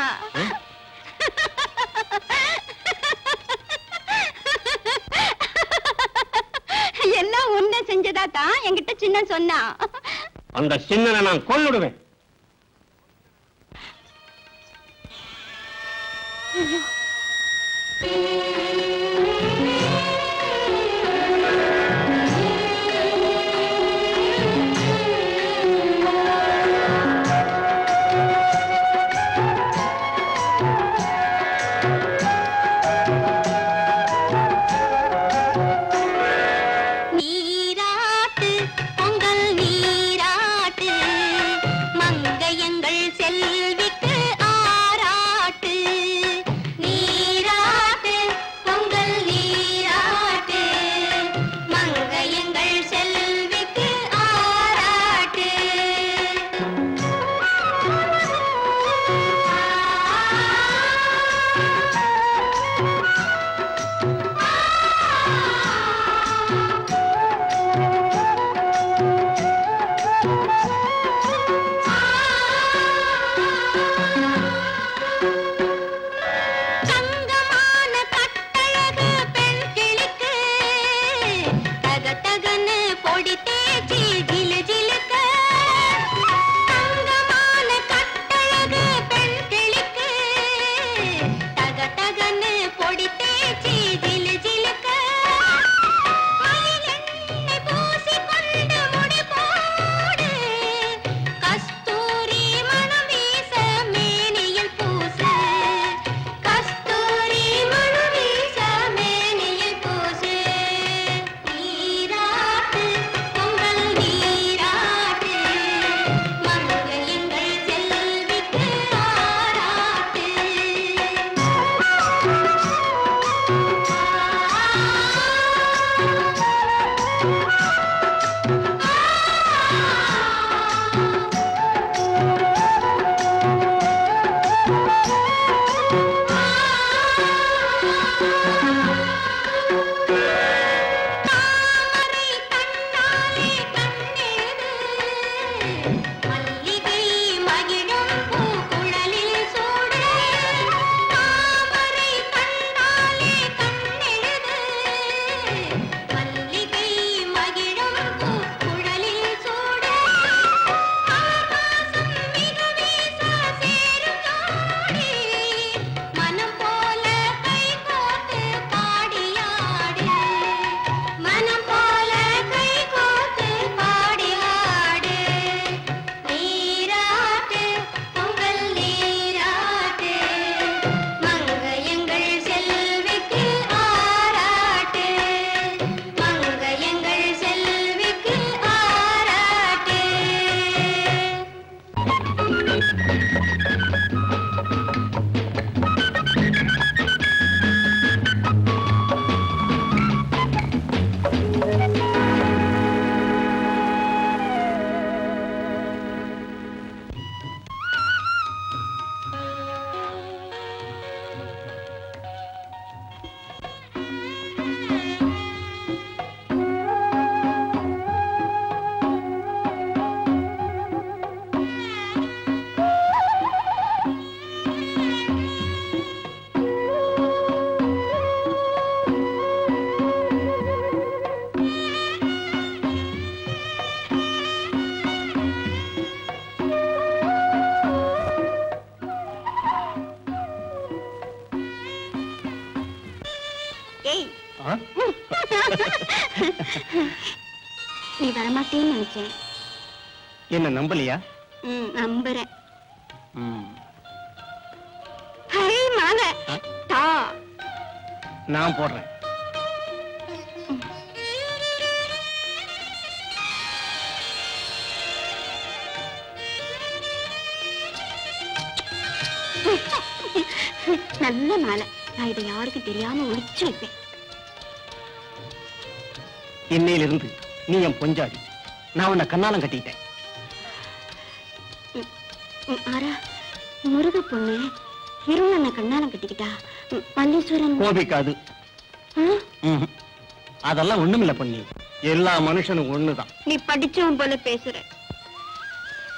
எல்லாம் உன்ன செஞ்சதா தான் என்கிட்ட சின்ன சொன்னா அந்த சின்னனை நான் கொன்னுடுவேன். நீராட்டு பொங்கல் நீராட்டு மங்கையங்கள் செல்விக்கு ஆராட்டு நீராட்டு ஏய் நீ வரமாட்டேன்னு நினைச்சேன். என்ன நம்பலையா? நம்புறேன். ஹை மாலை தா. நான் போடுறேன். நல்ல மாலை. நான் இதை யாருக்கும் தெரியாம ஒளிச்சு வைப்பேன். இன்னையிலிருந்து நீ என் பொஞ்சாதி. நான் உன்னை கண்ணாலம் கட்டிட்டேன். ஆரா, முருக பொண்ணு இருள கண்ணாலம் கட்டிக்கிட்டா மல்லீஸ்வரன் கோபிக்காது. அதெல்லாம் ஒண்ணுமில்ல பொண்ணு. எல்லா மனுஷனும் ஒண்ணுதான். நீ படிச்சவன் போல பேசுற.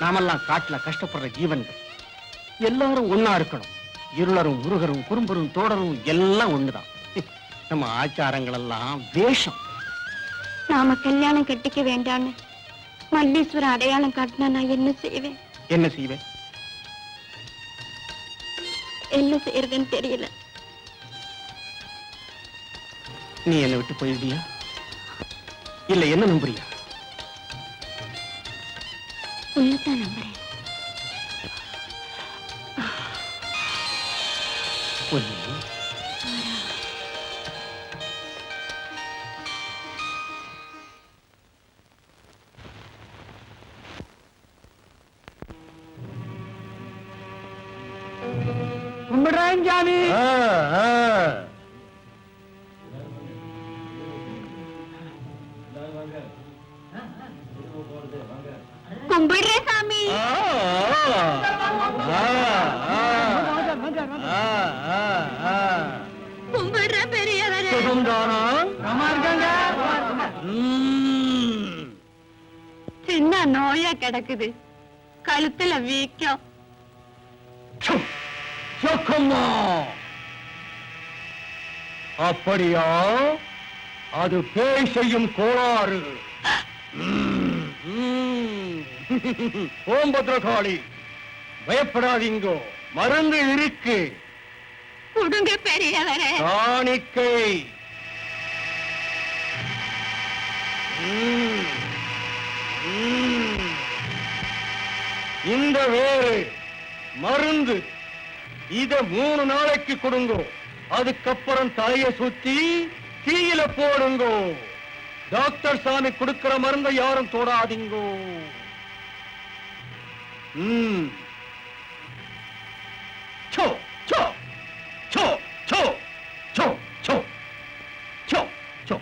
நாமெல்லாம் காட்டுல கஷ்டப்படுற ஜீவன்கள். எல்லாரும் ஒண்ணா இருக்கணும். இருளரும் முருகரும் குறும்பரும் தோடரும் எல்லாம் ஒண்ணுதான். நம்ம ஆச்சாரங்கள் எல்லாம் வேஷம். நாம கல்யாணம் கட்டிக்க வேண்டான்னு மல்லீஸ்வரன் அடையாளம் காட்டினா நான் என்ன செய்வேன்? என்ன செய்வேன்? என்ன செய்யறதுன்னு தெரியல. நீ என்னை விட்டு போயிடுவியா? இல்ல என்ன நம்புறியா? உள்ளதான் நம்புறேன். பொன்னி, கும்பிடுறேன் சாமி. கும்பிடுறேன் சாமி. கும்பிடுற பெரியவரே. சின்ன நோயா கிடக்குது. கழுத்துல வீக்கம். அப்படியா? அது பேய் செய்யும் கோளாறு. ஓம் பத்ரகாளி, பயப்படாதீங்கோ, மருந்து இருக்கு. குடுங்க பெரியவரே. காணிக்கை. இந்த வேறு மருந்து இத 3 நாளைக்கு கொடுங்கோ. அதுக்கப்புறம் தலைய சுத்தி தீயில போடுங்கோ. டாக்டர் சாமி கொடுக்கிற மருந்தை யாரும் தொடாதீங்கோ. சோ சோ சோ சோ சோ சோ சோ சோ.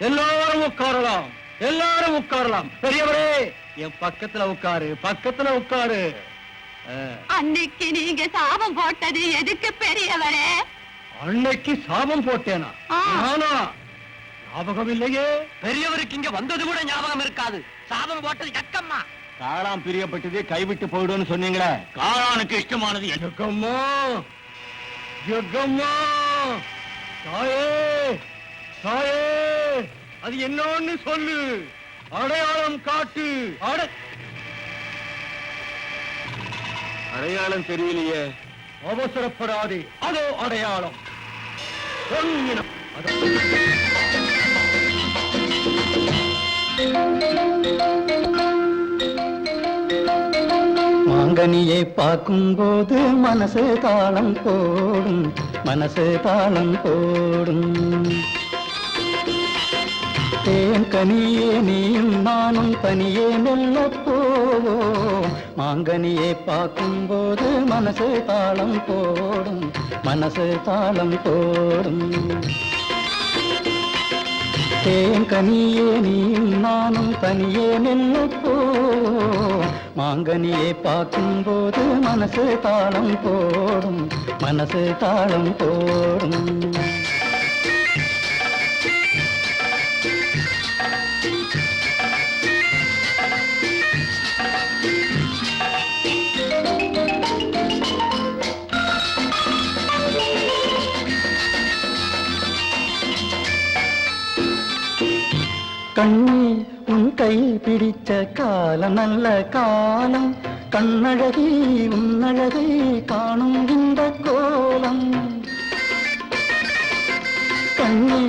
எல்லாரும் உட்காரலாம், எல்லாரும் உட்காரலாம். பெரியவரே, என் பக்கத்துல உட்காரு, பக்கத்துல உட்காரு. அன்னைக்கு நீங்க சாபம் போட்டது எதுக்கு பெரியவரே? அன்னைக்கு சாபம் போட்டேனா? நானா? ஞாபகம் இல்லையே. பெரியவருக்கு இங்க வந்தது கூட ஞாபகம் இருக்காது. சாபம் போட்டது எக்கம்மா. காளான் பிரியப்பட்டதே கைவிட்டு போயிடும்னு சொன்னீங்களே. காளானுக்கு இஷ்டமானது என்ன? ஜகம்மா, ஜகம்மா, தாயே, தாயே, அது என்னன்னு சொல்லு. அடையாளம் காட்டு. அடையாளம் தெரியலையே. அவசரப்படாதே. அதோ அடையாளம். பொன்னினம். மாங்கனியை பார்க்கும்போது மனசு தாளம் போடும், மனசு தாளம் போடும். தேன் கனியே நீயும் நானும் தனியே மெல்ல போவோம், மாங்கனியை பார்க்கும்போது மனசு தாளம் போடும், மனசு தாளம் போடும். தேன்கனியே நீயும் நானும் தனியே நில்லப்போ, மாங்கனியை பார்க்கும்போது மனசு தாளம் போடும், மனசு தாளம் போடும். கண்ணே உன் கை பிடிச்ச காலம் நல்ல காலம், கண்ணழகி உன்னழகை காணும் இந்த கோலம். கண்ணே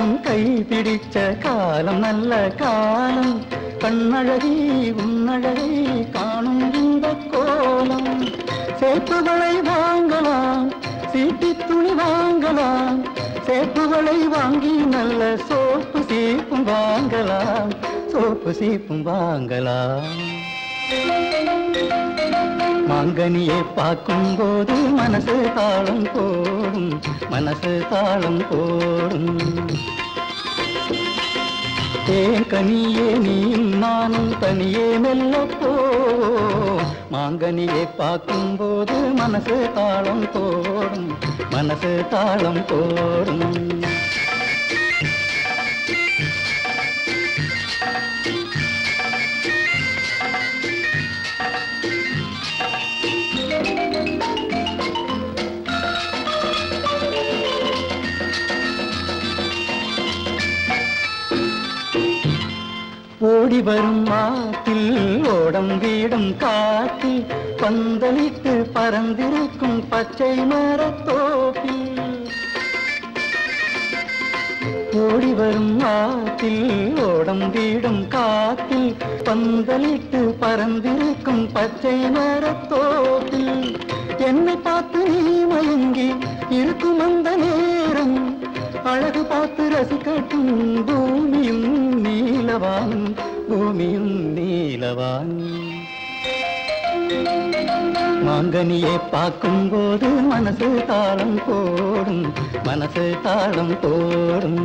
உன் கை பிடிச்ச காலம் நல்ல காலம், கண்ணழகி உன்னழகை காணும் இந்த கோலம். சேப்புகளை வாங்கலாம், சீட்டி துணி வாங்கலாம், சேப்புகளை வாங்கி நல்ல சோப்பு சீப்பும் வாங்கலாம், சோப்பு சீப்பும் வாங்கலாம். மாங்கனியை பார்க்கும்போது மனசு தாளம் போடும், மனசு தாளம் போடும். தேன்கனியே நீயும் நானும் தனியே மெல்லப்போ, மாங்கனியை பார்க்கும்போது மனசு தாளம் போடும், மனசு தாளம் போடும். ஓடி வரும் ஆத்தில் ஓடம் வீடும் காட்டில், பந்தலிட்டு பறந்திருக்கும் பச்சை மரத்தோப்பில். ஓடி வரும் ஆத்தில் ஓடம் வீடும் காட்டில், பந்தலிட்டு பறந்திருக்கும் பச்சை மரத்தோப்பில். என்னை பார்த்து நீ மயங்கி இருக்கும் அந்த நேரம், அழகு பார்த்து ரசிக்கட்டும் பூமியும் நீலவான், பூமியும் நீலவான். மாங்கனியை பார்க்கும்போது மனசு தாளம் போடும், மனசு தாளம் போடும்.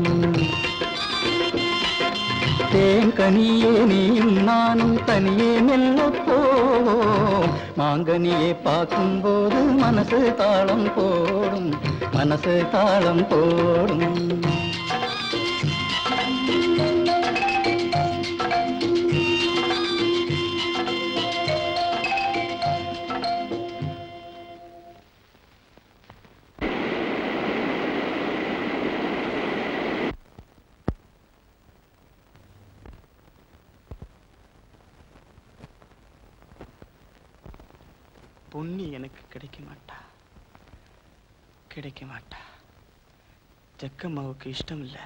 தேன்கனியே நீயும் நானும் தனியே மெல்லப்போ, மாங்கனியை பார்க்கும்போது மனசு தாளம் போடும், மனசு தாளம் போடும். பொன்னி எனக்கு கிடைக்க மாட்டா, கிடைக்க மாட்டா. ஜக்கம்மாவுக்கு இஷ்டம் இல்லை.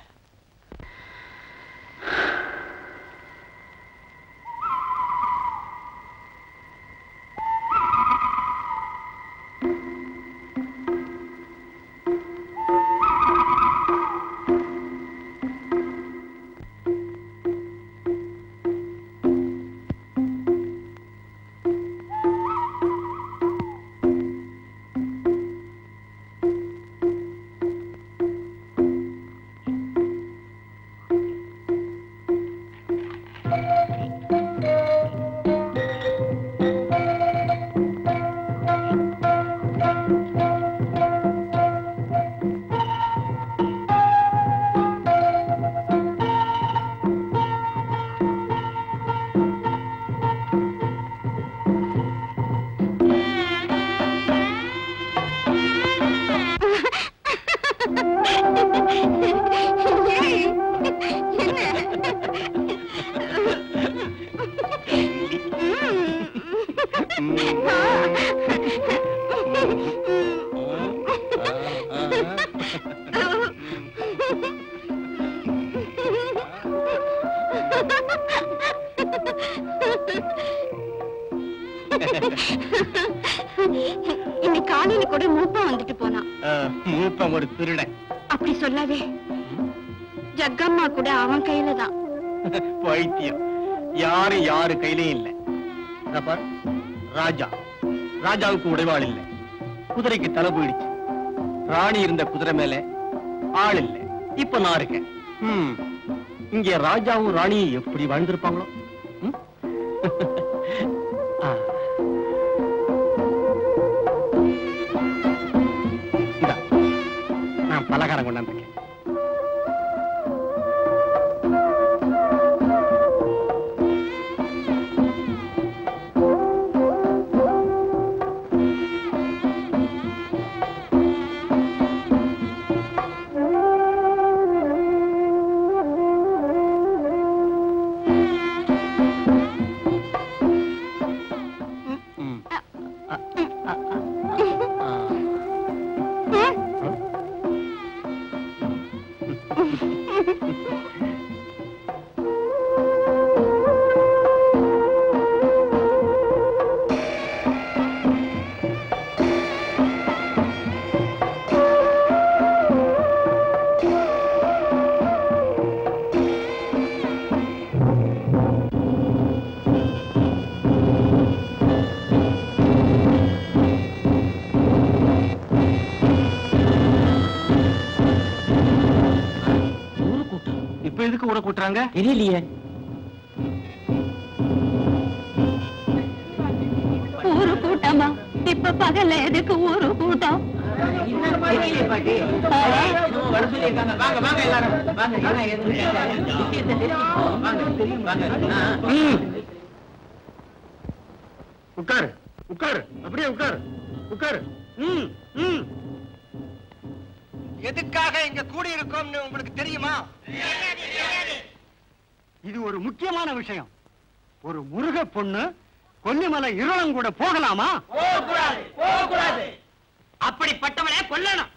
இன்னைக்கு காலையில கூட மூப்பம் வந்துட்டு போனான். மூப்பம் ஒரு திருடன். அப்படி சொல்லாதே, ஜக்கம்மா கூட அவன் கையில தான். பைத்தியம், யாரு கையிலயும் இல்ல. ராஜா. ராஜாவுக்கு உடைவாள் இல்லை, குதிரைக்கு தலை போயிடுச்சு. ராணி இருந்த குதிரை மேல ஆள் இல்லை, இப்ப நான் இருக்கேன். இங்க ராஜாவும் ராணியும் எப்படி வாழ்ந்திருப்பாங்களோ. ம்? ஆ. இந்தா, நான் பலகாரம் கொண்டாந்துருக்கேன். இப்ப எதுக்கு ஊரை கூட்டுறாங்க தெரியலையே. ஊரு கூட்டமா? இப்ப பகல்ல எதுக்கு ஊரு கூட்டம்? உட்காரு உட்காரு, அப்படியே உட்காரு உட்காரு. எதுக்காக இங்க கூடி இருக்கோம்னு உங்களுக்கு தெரியுமா? இது ஒரு முக்கியமான விஷயம். ஒரு முருக பொண்ணு கொல்லிமலை இருளம் கூட போகலாமா? போகக்கூடாது. அப்படிப்பட்டவனே கொல்லணும்.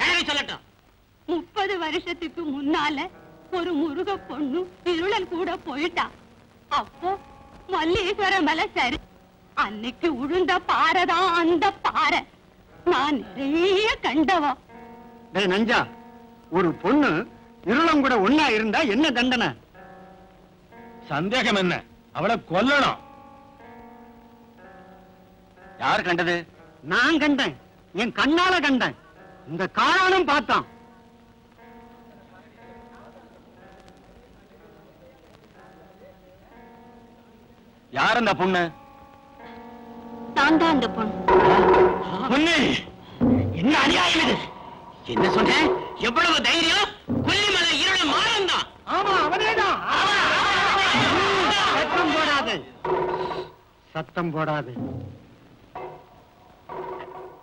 கனவை சொல்லட்டும். 30 வருஷத்துக்கு முன்னால ஒரு முருக பொண்ணு இருளன் கூட போயிட்டா. அப்போ மல்லீஸ்வர மலை சரி, அன்னைக்கு உழுந்த பாறைதான் அந்த பாறை. நான் நிறைய கண்டவா. நஞ்சா, ஒரு பொண்ணு இருளம் கூட ஒன்னா இருந்தா என்ன தண்டனை? சந்தேகம் என்ன? அவளை கொல்லணும். யார் கண்டது? நான் கண்டேன், என் கண்ணால கண்டேன். இந்த காரணம் பார்த்தான். யார் அந்த பொண்ணு? நான் தான் அந்த பொண்ணு. பொண்ணு, என்ன அநியாயம் இது? என்ன சொன்னேன்? எவ்வளவு தைரியம்? கொல்லிமலை இருள மாறம் தான். ஆமா, அவனேதான். சத்தம் போடாது, சத்தம் போடாது.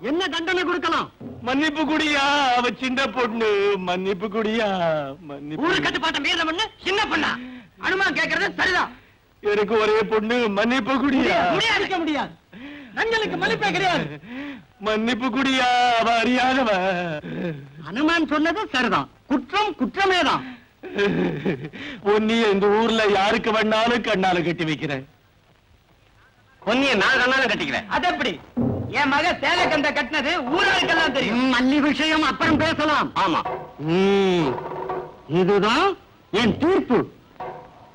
என்ன தண்டனை கொடுக்கலாம்? மன்னிப்பு குடியா, அவ சின்ன பொண்ணு. மன்னிப்பு குடியா, ஊரு மன்னிப்பு. கட்டுப்பாட்டை மீறின பொண்ணு சின்ன பொண்ணா? அனுமான் கேட்கறது சரிதான். எனக்கு ஒரே பொண்ணு, மன்னிப்பு குடியா. முடியாதிக்க முடியாது. நஞ்சலுக்கு மன்னிப்பே கிடையாது. மன்னிப்பு குடியா, அவ அறியாதவ. அனுமான் சொன்னது சரிதான். குற்றம் குற்றமேதான். பொன்னிய இந்த ஊர்ல யாருக்கு வேணாலும் கண்ணால கட்டி வைக்கிறேன். பொன்னிய நான் கண்ணால கட்டிக்கிறேன். அது எப்படி? என் மக சேலை கந்த கட்டினது ஊராளுக்கெல்லாம் தெரியும். மல்லி விஷயம் அப்புறம் பேசலாம். ஆமா, இதுதான் என் தீர்ப்பு.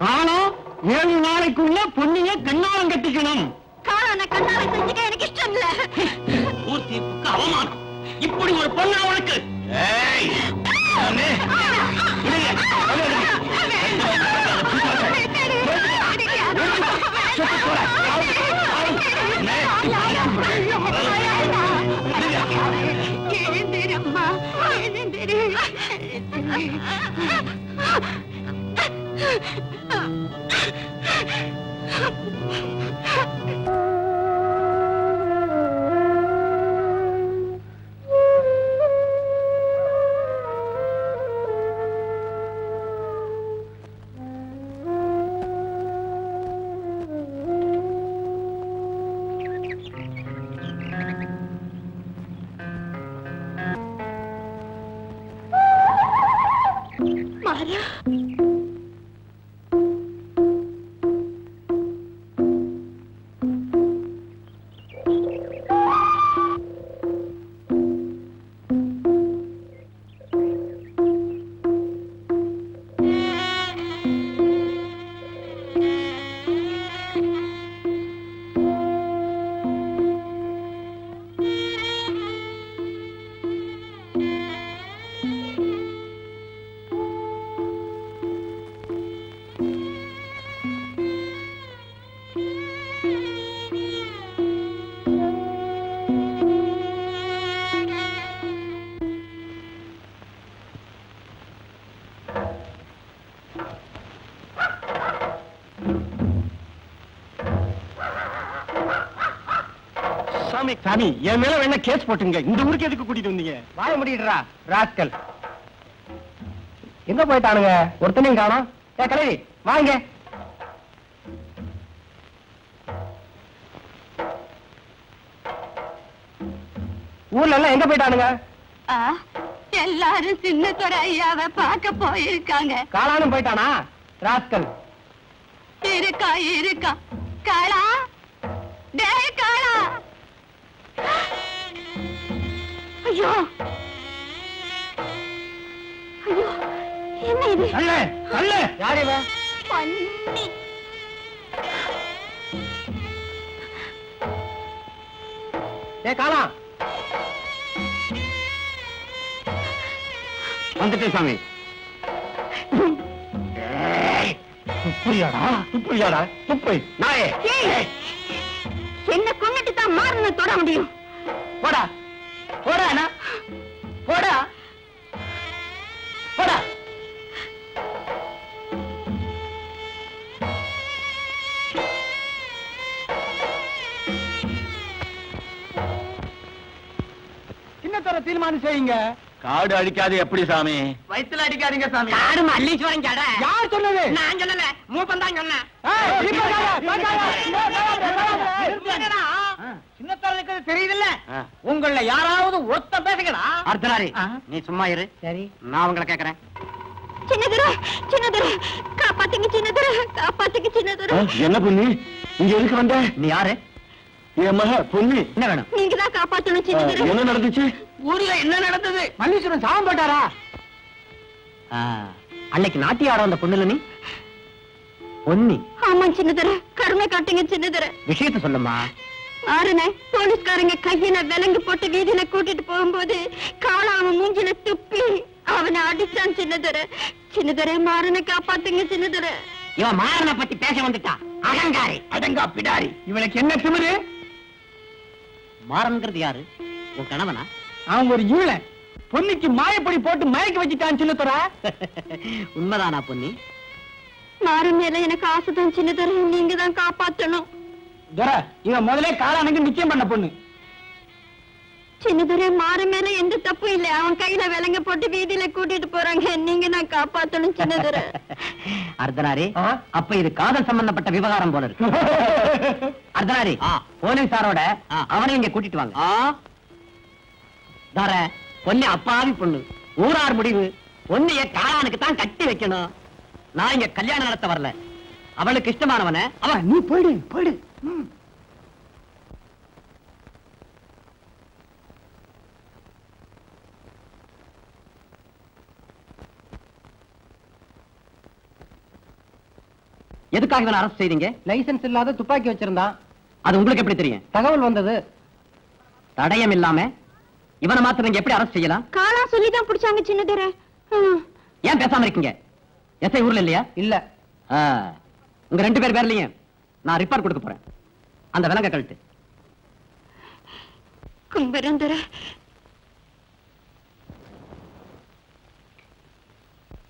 காலம் 7 நாளைக்குள்ள பொன்னிய கண்ணாலம் கட்டிக்கணும். காரண கண்ணால செஞ்சுக்க எனக்கு இஷ்டம் இல்ல. ஊர் தீர்ப்புக்கு அவமானம். இப்படி ஒரு பொண்ணு அவனுக்கு. ஏய், அண்ணே, விடுங்க. எழுந்திரம்மா, எழுந்திரு. மாறா, சாமி சாமி என் மேல வேணா கேஸ் போட்டுங்க. இந்த ஊருக்கு எதுக்கு கூட்டிட்டு வந்தீங்க? வாய முடிடுறா ராஸ்கல். எங்க போயிட்டானுங்க? ஒருத்தனையும் காணோம். ஏ கலவி வாங்க. ஊர்ல எல்லாம் எங்க போயிட்டானுங்க? எல்லாரும் சின்னத்துறை ஐயாவை பார்க்க போயிருக்காங்க. காளானும் போயிட்டானா? ராஸ்கல். இருக்கா காளா, டேய் காளா. ஐயோ ஐயோ, என்ன இது? அல்ல அல்ல யார் இவ? பன்னி. ஏ காளா வந்துட்டேன் சாமி. துப்புறியாடா துப்புறியாடா துப்பு நாயே. ஏய், என்ன கொன்னுட்டு தான் மாறன தொட முடியும். போடா போடா அண்ணா போடா போடா. சின்னத்தர தீர்மானம் செய்யுங்க. காடு அழிக்காது எப்படி சாமி? வயித்துல அடிக்காதீங்க சாமி. காடு மல்லீஸ்வரன் கடை. யார் சொன்னது? நான் சொல்லல, மூப்பன் தான் சொன்னேன். சின்னத்தரனுக்கு தெரியுதுல்ல? உங்கள யாராவது ஒருத்த பேசுகிறா? அர்த்தனாரி நீ சும்மா இரு. சரி. நான் உங்களை கேக்குறேன். சின்னதுரை காப்பாத்துங்க, சின்னதுரை காப்பாத்துங்க, சின்னதுரை. என்ன பொண்ணு இங்க எதுக்கு வந்த? நீ யாரு? என் மக பொண்ணு. என்ன வேணும்? நீங்க தான் காப்பாத்தணும், சின்னதுரை. என்ன நடந்துச்சு? ஊர்ல என்ன நடந்தது? மல்லீஸ்வரன் சாபம் போட்டாரா? அன்னைக்கு நாட்டிய ஆட வந்த பொண்ணுல நீ பொன்னி. ஆமா சின்னதுரை, கருணை காட்டுங்க சின்னதுரை. விஷயத்த சொல்லுமா. ஆறுனே, போலீஸ்காரங்க கையில விலங்கு போட்டு வீதியில கூட்டிட்டு போகும்போது காளா அவன் மூஞ்சில துப்பி அவனை அடிச்சான் சின்னதுரை. சின்னதுரை மாறனை காப்பாத்துங்க சின்னதுரை. இவன் மாறனை பத்தி பேச வந்துட்டா. அகங்காரி, அடங்கா பிடாரி. இவனுக்கு என்ன திமிரு? மாறன்கிறது யாரு? உன் கணவனா? அவன் ஒரு ஈழ பொன்னிக்கு மாயப்படி போட்டு மயக்க வச்சுட்டான் சின்னத்தரா. உண்மைதானா பொன்னி? மாறன் மேல எனக்கு ஆசைதான் சின்னதுரை, நீங்க தான் காப்பாத்தணும். இவன் முதலே காளானுக்கு நிச்சயம் பண்ண பொண்ணு. சின்னதுரை மாறன் மேல எந்த தப்பு இல்ல. அவன் கையில விலங்க போட்டு வீதியில கூட்டிட்டு போறாங்க, நீங்க தான் காப்பாத்தணும் சின்னதுரை. அர்த்தனாரி அப்ப இது காதல் சம்பந்தப்பட்ட விவகாரம் போல இருக்கு. அர்த்தனாரி போலீசாரோட அவனை இங்க கூட்டிட்டு வாங்க. தார பொண்ணு அப்பாவி பொண்ணு, ஊரார் முடிவு. பொண்ணைய காளானுக்கு தான் கட்டி வைக்கணும். நான் இங்க கல்யாணம் நடத்த வரல. அவளுக்கு இஷ்டமானவன அவன். நீ போயிடு போயிடு. எதுக்காக இவனை அரசு செய்தீங்க? லைசன்ஸ் இல்லாத துப்பாக்கி வச்சிருந்தான். அது உங்களுக்கு எப்படி தெரியும்? தகவல் வந்தது. தடயம் இல்லாம இவனை மாத்திரம் நீங்க எப்படி அரசு செய்யலாம்? காளா சொல்லிதான் பிடிச்சாங்க சின்னதுரை. ஏன் பேசாம இருக்கீங்க? எஸ்ஐ ஊர்ல இல்லையா? இல்ல. உங்க 2 பேர் பேர்லயும் நான் ரிப்போர்ட் கொடுக்க போறேன். அந்த விலங்க கழட்டு. கும்பரந்துரை,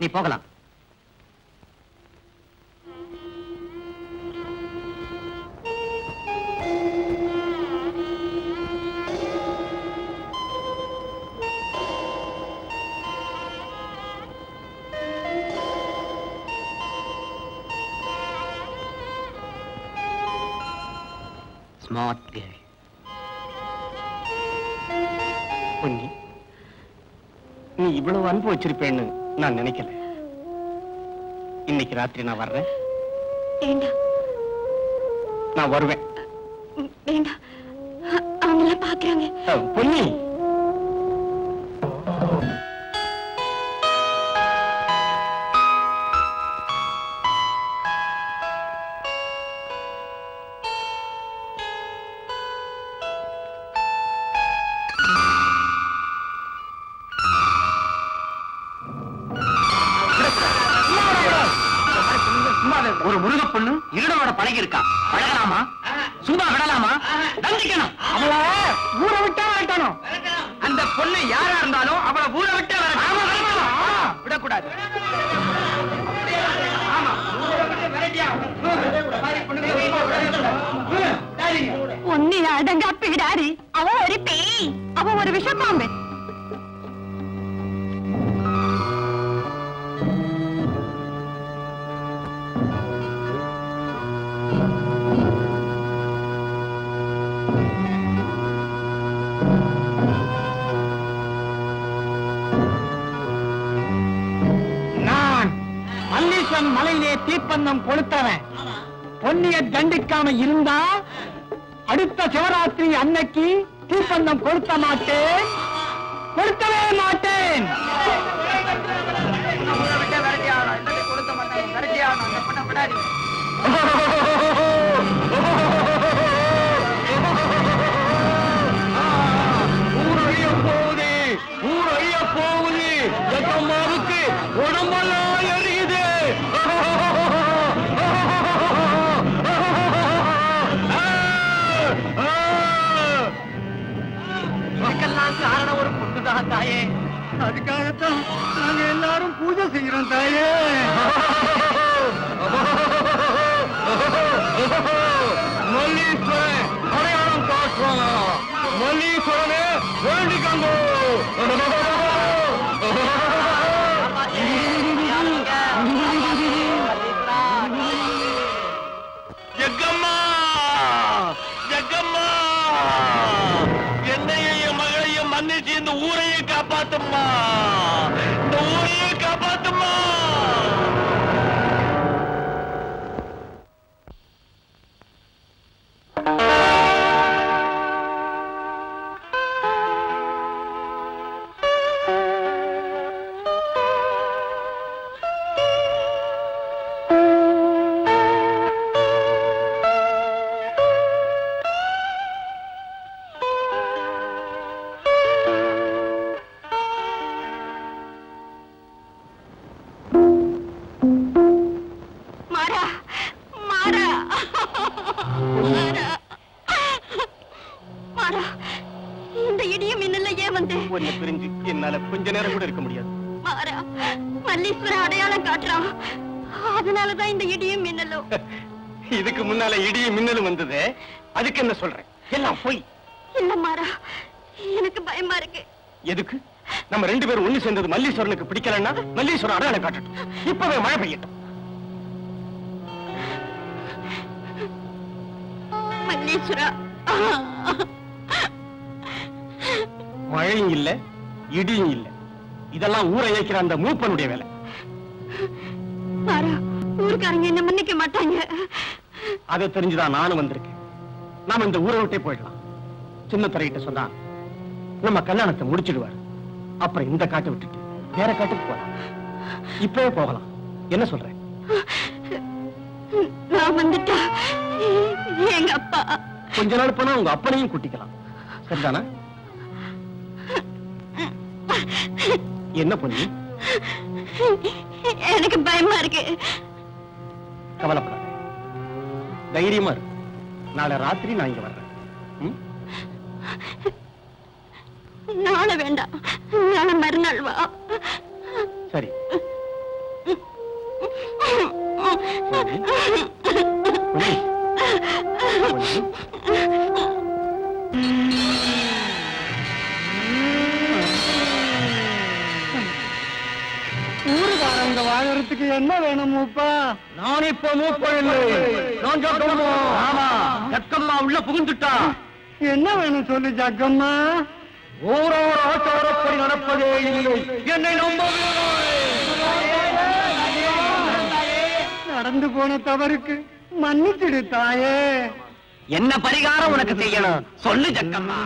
நீ போகலாம். Smart girl. பொன்னி, நீ இவ்வளவு அன்பு வச்சிருப்பேன்னு நான் நினைக்கல. இன்னைக்கு ராத்திரி நான் வர்றேன். வேண்டாம். நான் வருவேன். வேண்டாம், அவங்கள பாக்குறாங்க. பொன்னி, ஒரு முருக பொண்ணு இருடனோட பழகி இருக்கா. பழகலாமா? சும்மா விடலாமா? தண்டிக்கணும். அவளை ஊரை விட்டா வரட்டணும். அந்த பொண்ணு யாரா இருந்தாலும் அவளை ஊரை விட்டு விடக்கூடாது. ஆமா, ஊரை விட்டு விரட்டியா. ഒന്നി അടങ്ക പിടാരി അവ ഒരു പേയ് അവ ഒരു വിഷപ്പാമ്പ് நான் மல்லீஸ்வரன் மலையிலே தீப்பந்தம் கொளுத்தவன் பொன்னிய தண்டிக்காம இருந்தா அடுத்த சிவராத்திரி அன்னைக்கு தீப்பந்தம் கொளுத்த மாட்டேன், கொளுத்தவே மாட்டேன். ஊரழிய போகுது, ஊரழிய போகுது. ஜக்கம்மாவுக்கு உடம்பெல்லாம் எரியுது. இதுக்கெல்லாம் காரணம் ஒரு பொண்ணுதான் தாயே. அதுக்காகத்தான் நாங்க எல்லாரும் பூஜை செய்யறோம் தாயே. மல்லீஸ்வரன் அடையாளம் காட்டுறான். மல்லீஸ்வரனே வேண்டிக்கங்கோ. ஜக்கம்மா, ஜக்கம்மா, என்னையும் என் மகளையும் மன்னிச்சு இந்த ஊரையே காப்பாத்தும்மா, இந்த ஊரையே காப்பாத்தும்மா. மாறா மாறா மாறா மாறா இந்த இடியும் மின்னல ஏன் வந்து உன்னை பிரிஞ்சு என்னால கொஞ்ச நேரம் கூட இருக்க முடியாது. மாறா மல்லீஸ்வர அடையாளம் காட்டுறான், அதனாலதான் இந்த இடியும் மின்னலும். இதுக்கு முன்னால இடியும் மின்னலும் வந்தது, அதுக்கு என்ன சொல்றேன்? எல்லாம் போய். இல்ல மாறா, எனக்கு பயமா இருக்கு. எதுக்கு? நம்ம ரெண்டு பேரும் ஒண்ணு சேர்ந்தது மல்லீஸ்வரனுக்கு பிடிக்கலன்னா மல்லீஸ்வரன் அடையாளம் காட்டட்டும். இப்பவே மழை பெய்யட்டும். மல்லீஸ்வரா, மழையும் இல்ல, இடியும் இல்ல. இதெல்லாம் ஊரை இயக்கிற அந்த மூப்பனுடைய வேலை. மாறா, ஊருக்காரங்க என்ன மன்னிக்க மாட்டாங்க. அதை தெரிஞ்சுதான் நானும் வந்திருக்கேன். நாம இந்த ஊரை விட்டே போயிடலாம். சின்ன துறையிட்ட சொன்னா நம்ம கல்யாணத்தை முடிச்சிடுவார். அப்புறம் இந்த காட்டை விட்டுட்டு வேற காட்டுக்கு போகலாம். இப்பவே போகலாம். என்ன சொல்றேன்? நான் வந்துட்டா எங்க அப்பா கொஞ்ச நாள் போனா உங்க அப்பனையும் கூட்டிக்கலாம். சரிதானா? என்ன பொண்ணு? எனக்கு பயமா இருக்கு. கவலைப்படாத, தைரியமா இரு. நாளை ராத்திரி நான் இங்க வர்றேன். ம்? நாளை வேண்டாம், நாளை மறுநாள் வா. சரி. பொன்னி. பொன்னி. பொன்னி. ஊருக்காரங்க வாழறதுக்கு என்ன வேணும் மூப்பா? நான் இப்ப மூப்பன் இல்லை, நான் ஜக்கம்மா. ஆமா, ஜக்கம்மா உள்ள புகுந்துட்டா. என்ன வேணும் சொல்லு ஜக்கம்மா. ஊரோட ஆச்சாரப்படி நடப்பதே இல்லை. என்னை நம்பவில்லை. நடந்து போன தவறுக்கு மன்னிச்சிடு தாயே. என்ன பரிகாரம் உனக்கு செய்யணும் சொல்லு ஜக்கம்மா.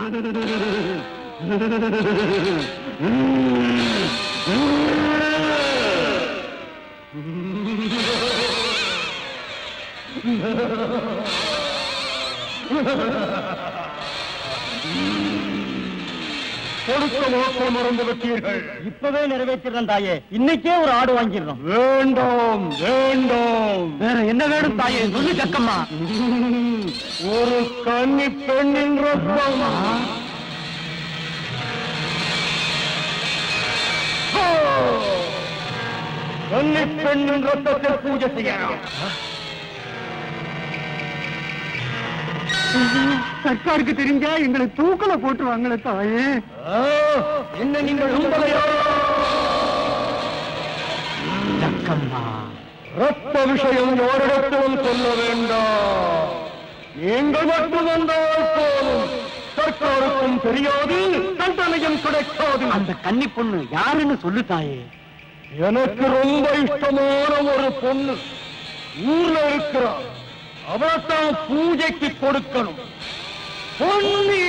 கொடுத்த நோக்கம் மறந்து விட்டீர்கள். இப்பவே நிறைவேற்றிடுறோம் தாயே. இன்னைக்கே ஒரு ஆடு வாங்கிடுறோம். வேண்டாம், வேண்டாம். வேற என்ன வேணும் தாயே? சொல்லு ஜக்கம்மா. ஒரு கன்னி பெண்ணின் ரத்தம். கன்னி பெண்ணின் ரத்தத்தை பூஜை செய்யலாம். சர்க்காருக்கு தெரிஞ்சா எங்களை தூக்கல போட்டுருவாங்களே தாயே. என்ன நீங்கள் நம்பலையா? ஜக்கம்மா, ரத்த விஷயம் யாரிடத்திலும் சொல்ல வேண்டாம். நீங்கள் மட்டும் வந்தால் போதும். சர்க்காருக்கும் தெரியாது, தண்டனையும் கிடைக்காது. அந்த கன்னி பொண்ணு யாருன்னு சொல்லு தாயே. எனக்கு ரொம்ப இஷ்டமான ஒரு பொண்ணு ஊர்ல இருக்கிறார். அவத்தான் பூஜைக்கு கொடுக்கணும். பொன்னி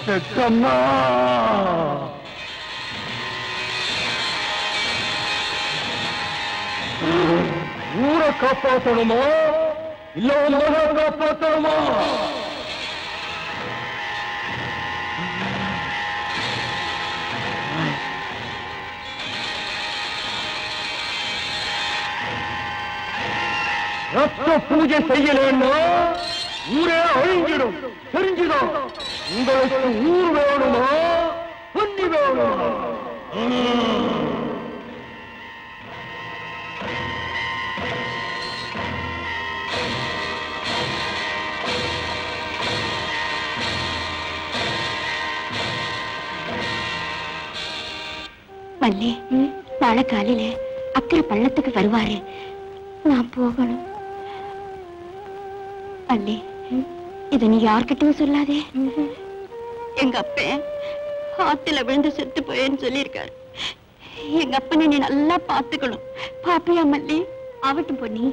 செக்கம்மா. ஊரை காப்பாற்றணுமா இல்ல உலக காப்பாற்றணுமா? ரத்த பூஜை செய்யலன்னா ஊரே அழிஞ்சிடும். தெரிஞ்சுதோ? உங்களுக்கு ஊர் வேணுமா பொன்னி வேணுமா? மல்லி, நாளை காலையில அக்கறை பள்ளத்துக்கு வருவாரு. நான் போகணும். மல்லி, இத நீ யார்கிட்டயும் சொல்லாதே. எங்க அப்பன் ஆத்துல விழுந்து செத்து போயேன்னு சொல்லியிருக்காரு. எங்க அப்பனை நீ நல்லா பாத்துக்கணும். பாப்பியா மல்லி? ஆகட்டும் பொன்னி.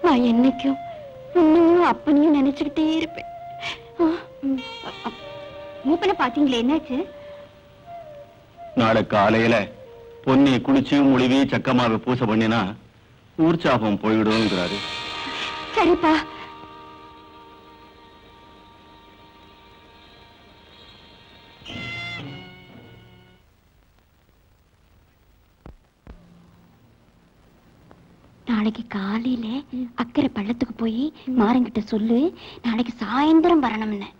நான் என்னைக்கும் உன்னையும் அப்பனையும் நினைச்சுக்கிட்டே இருப்பேன். மூப்பனை பாத்தீங்களே, என்னாச்சு? நாளை காலையில பொன்னி குளிச்சு முழுவி சக்கமாவை பூசை பண்ணினா ஊர்ச்சாபம் போயிடுங்கிறாரு. சரிப்பா. நாளைக்கு காலையில அக்கறை பள்ளத்துக்கு போய் மாறங்கிட்ட சொல்லு, நாளைக்கு சாயந்தரம் வரணும்னு.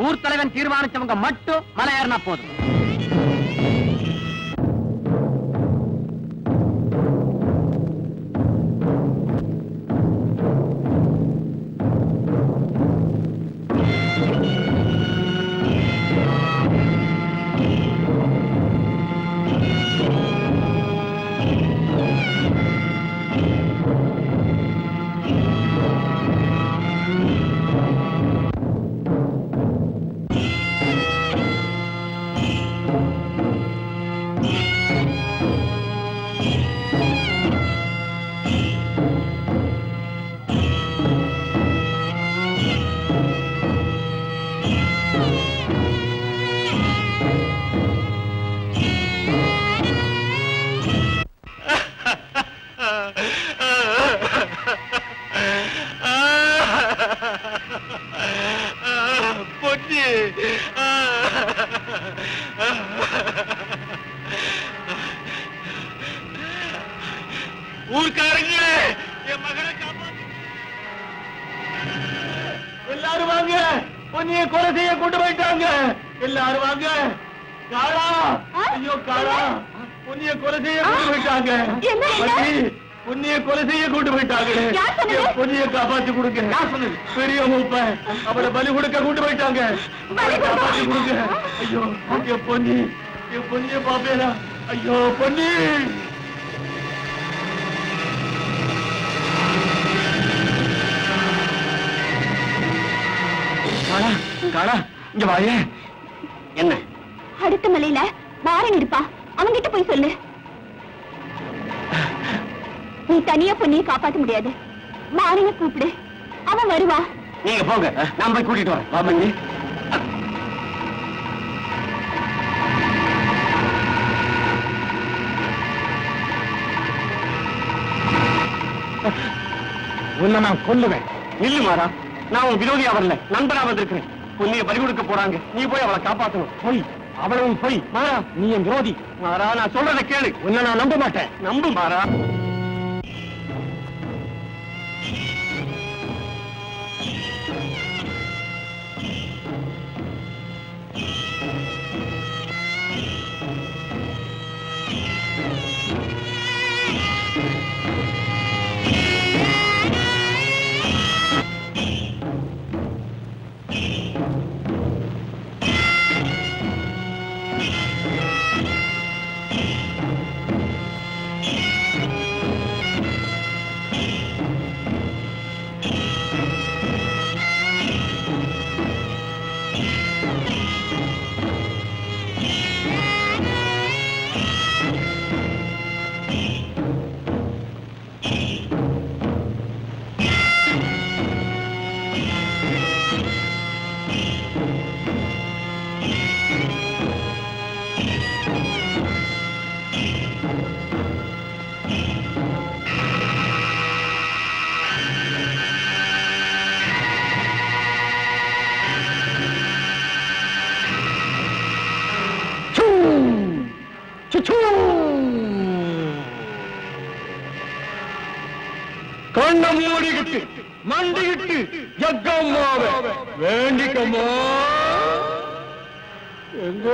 ஊர் தலைவன் தீர்மானிச்சவங்க மட்டும் மலை ஏறினா போதும். ஊர்க்காரங்க என் மகனை காப்பாத்து. எல்லாரும் வாங்க, பொன்னியை கொலை செய்ய கொண்டு போயிட்டாங்க. எல்லாரும் வாங்க. காளா, ஐயோ காளா, பொன்னியை கொலை செய்ய கொண்டு போயிட்டாங்க. பொன்னியை கொலை செய்ய கொண்டு போயிட்டாங்க. பொன்னியை காப்பாத்தி கொடுங்க. பெரிய மூப்பன் அவளை பலி கொடுக்க கொண்டு போயிட்டாங்க. காப்பாத்தி கொடுங்க. ஐயோ என் பொன்னி, என் பொன்னியை பாப்பேனா? ஐயோ பொன்னி. காளா இங்க வாயே. என்ன? அடுத்த மலையில மாறன் இருப்பா, அவங்கிட்ட போய் சொல்லு. நீ தனியா பொண்ணியை காப்பாத்த முடியாது, மாறனை கூப்பிடு, அவன் வருவா. நீங்க போங்க, நான் போய் கூட்டிட்டு வரேன். வா மண்ணி. உன்னை நான் கொல்லுவேன். இல்ல மாறா, நான் உன் விரோதியா வரல, நண்பனா வந்திருக்கிறேன். பொண்ணிய பறி கொடுக்க போறாங்க, நீ போய் அவளை காப்பாத்தணும். போய் அவளும் போய். மாறா, நீ என் விரோதி. மாறா, நான் சொல்றதை கேளு. உன்னை நான் நம்ப மாட்டேன். நம்பு மாறா. கண்ண மூடிக்கிட்டு மண்டிக்கிட்டு ஜக்கம்மாவ வேண்டிக்கம்மா. எங்க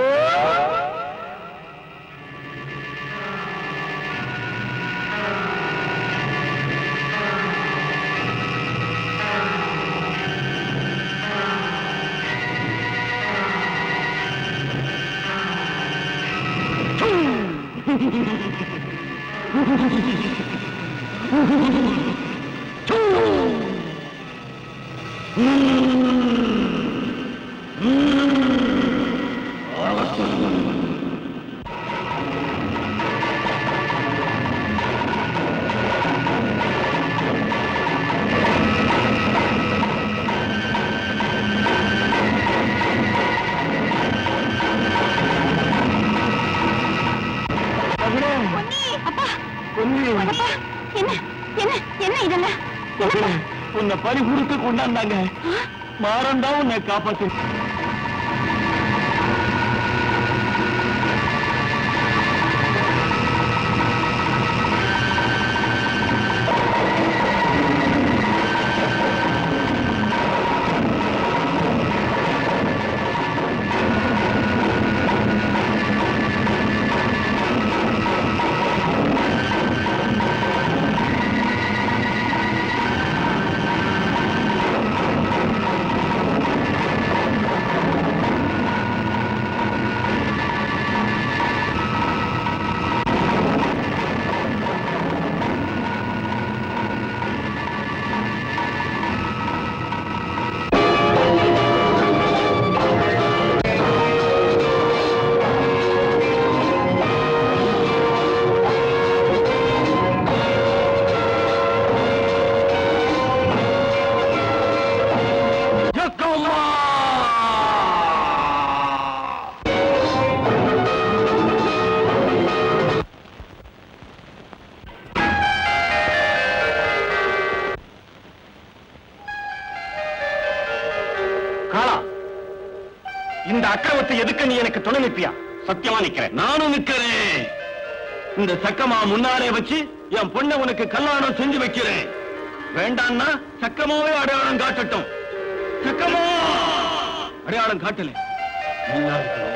உன்னை பறி கொடுத்து கொண்டாந்தாங்க. மாறன் தான் உன்னை காப்பாத்து. இந்த அக்கிரமத்தை எதுக்க நீ எனக்கு துணை நிற்பியா? சத்தியமா நிக்கிறேன். நானும் நிக்கிறேன். இந்த சக்கமா முன்னாலே வச்சு என் பொண்ணை உனக்கு கல்யாணம் செஞ்சு வைக்கிறேன். வேண்டான்னா சக்கமாவே அடையாளம் காட்டட்டும். சக்கமா அடையாளம் காட்டல. நல்லா இருக்கணும்.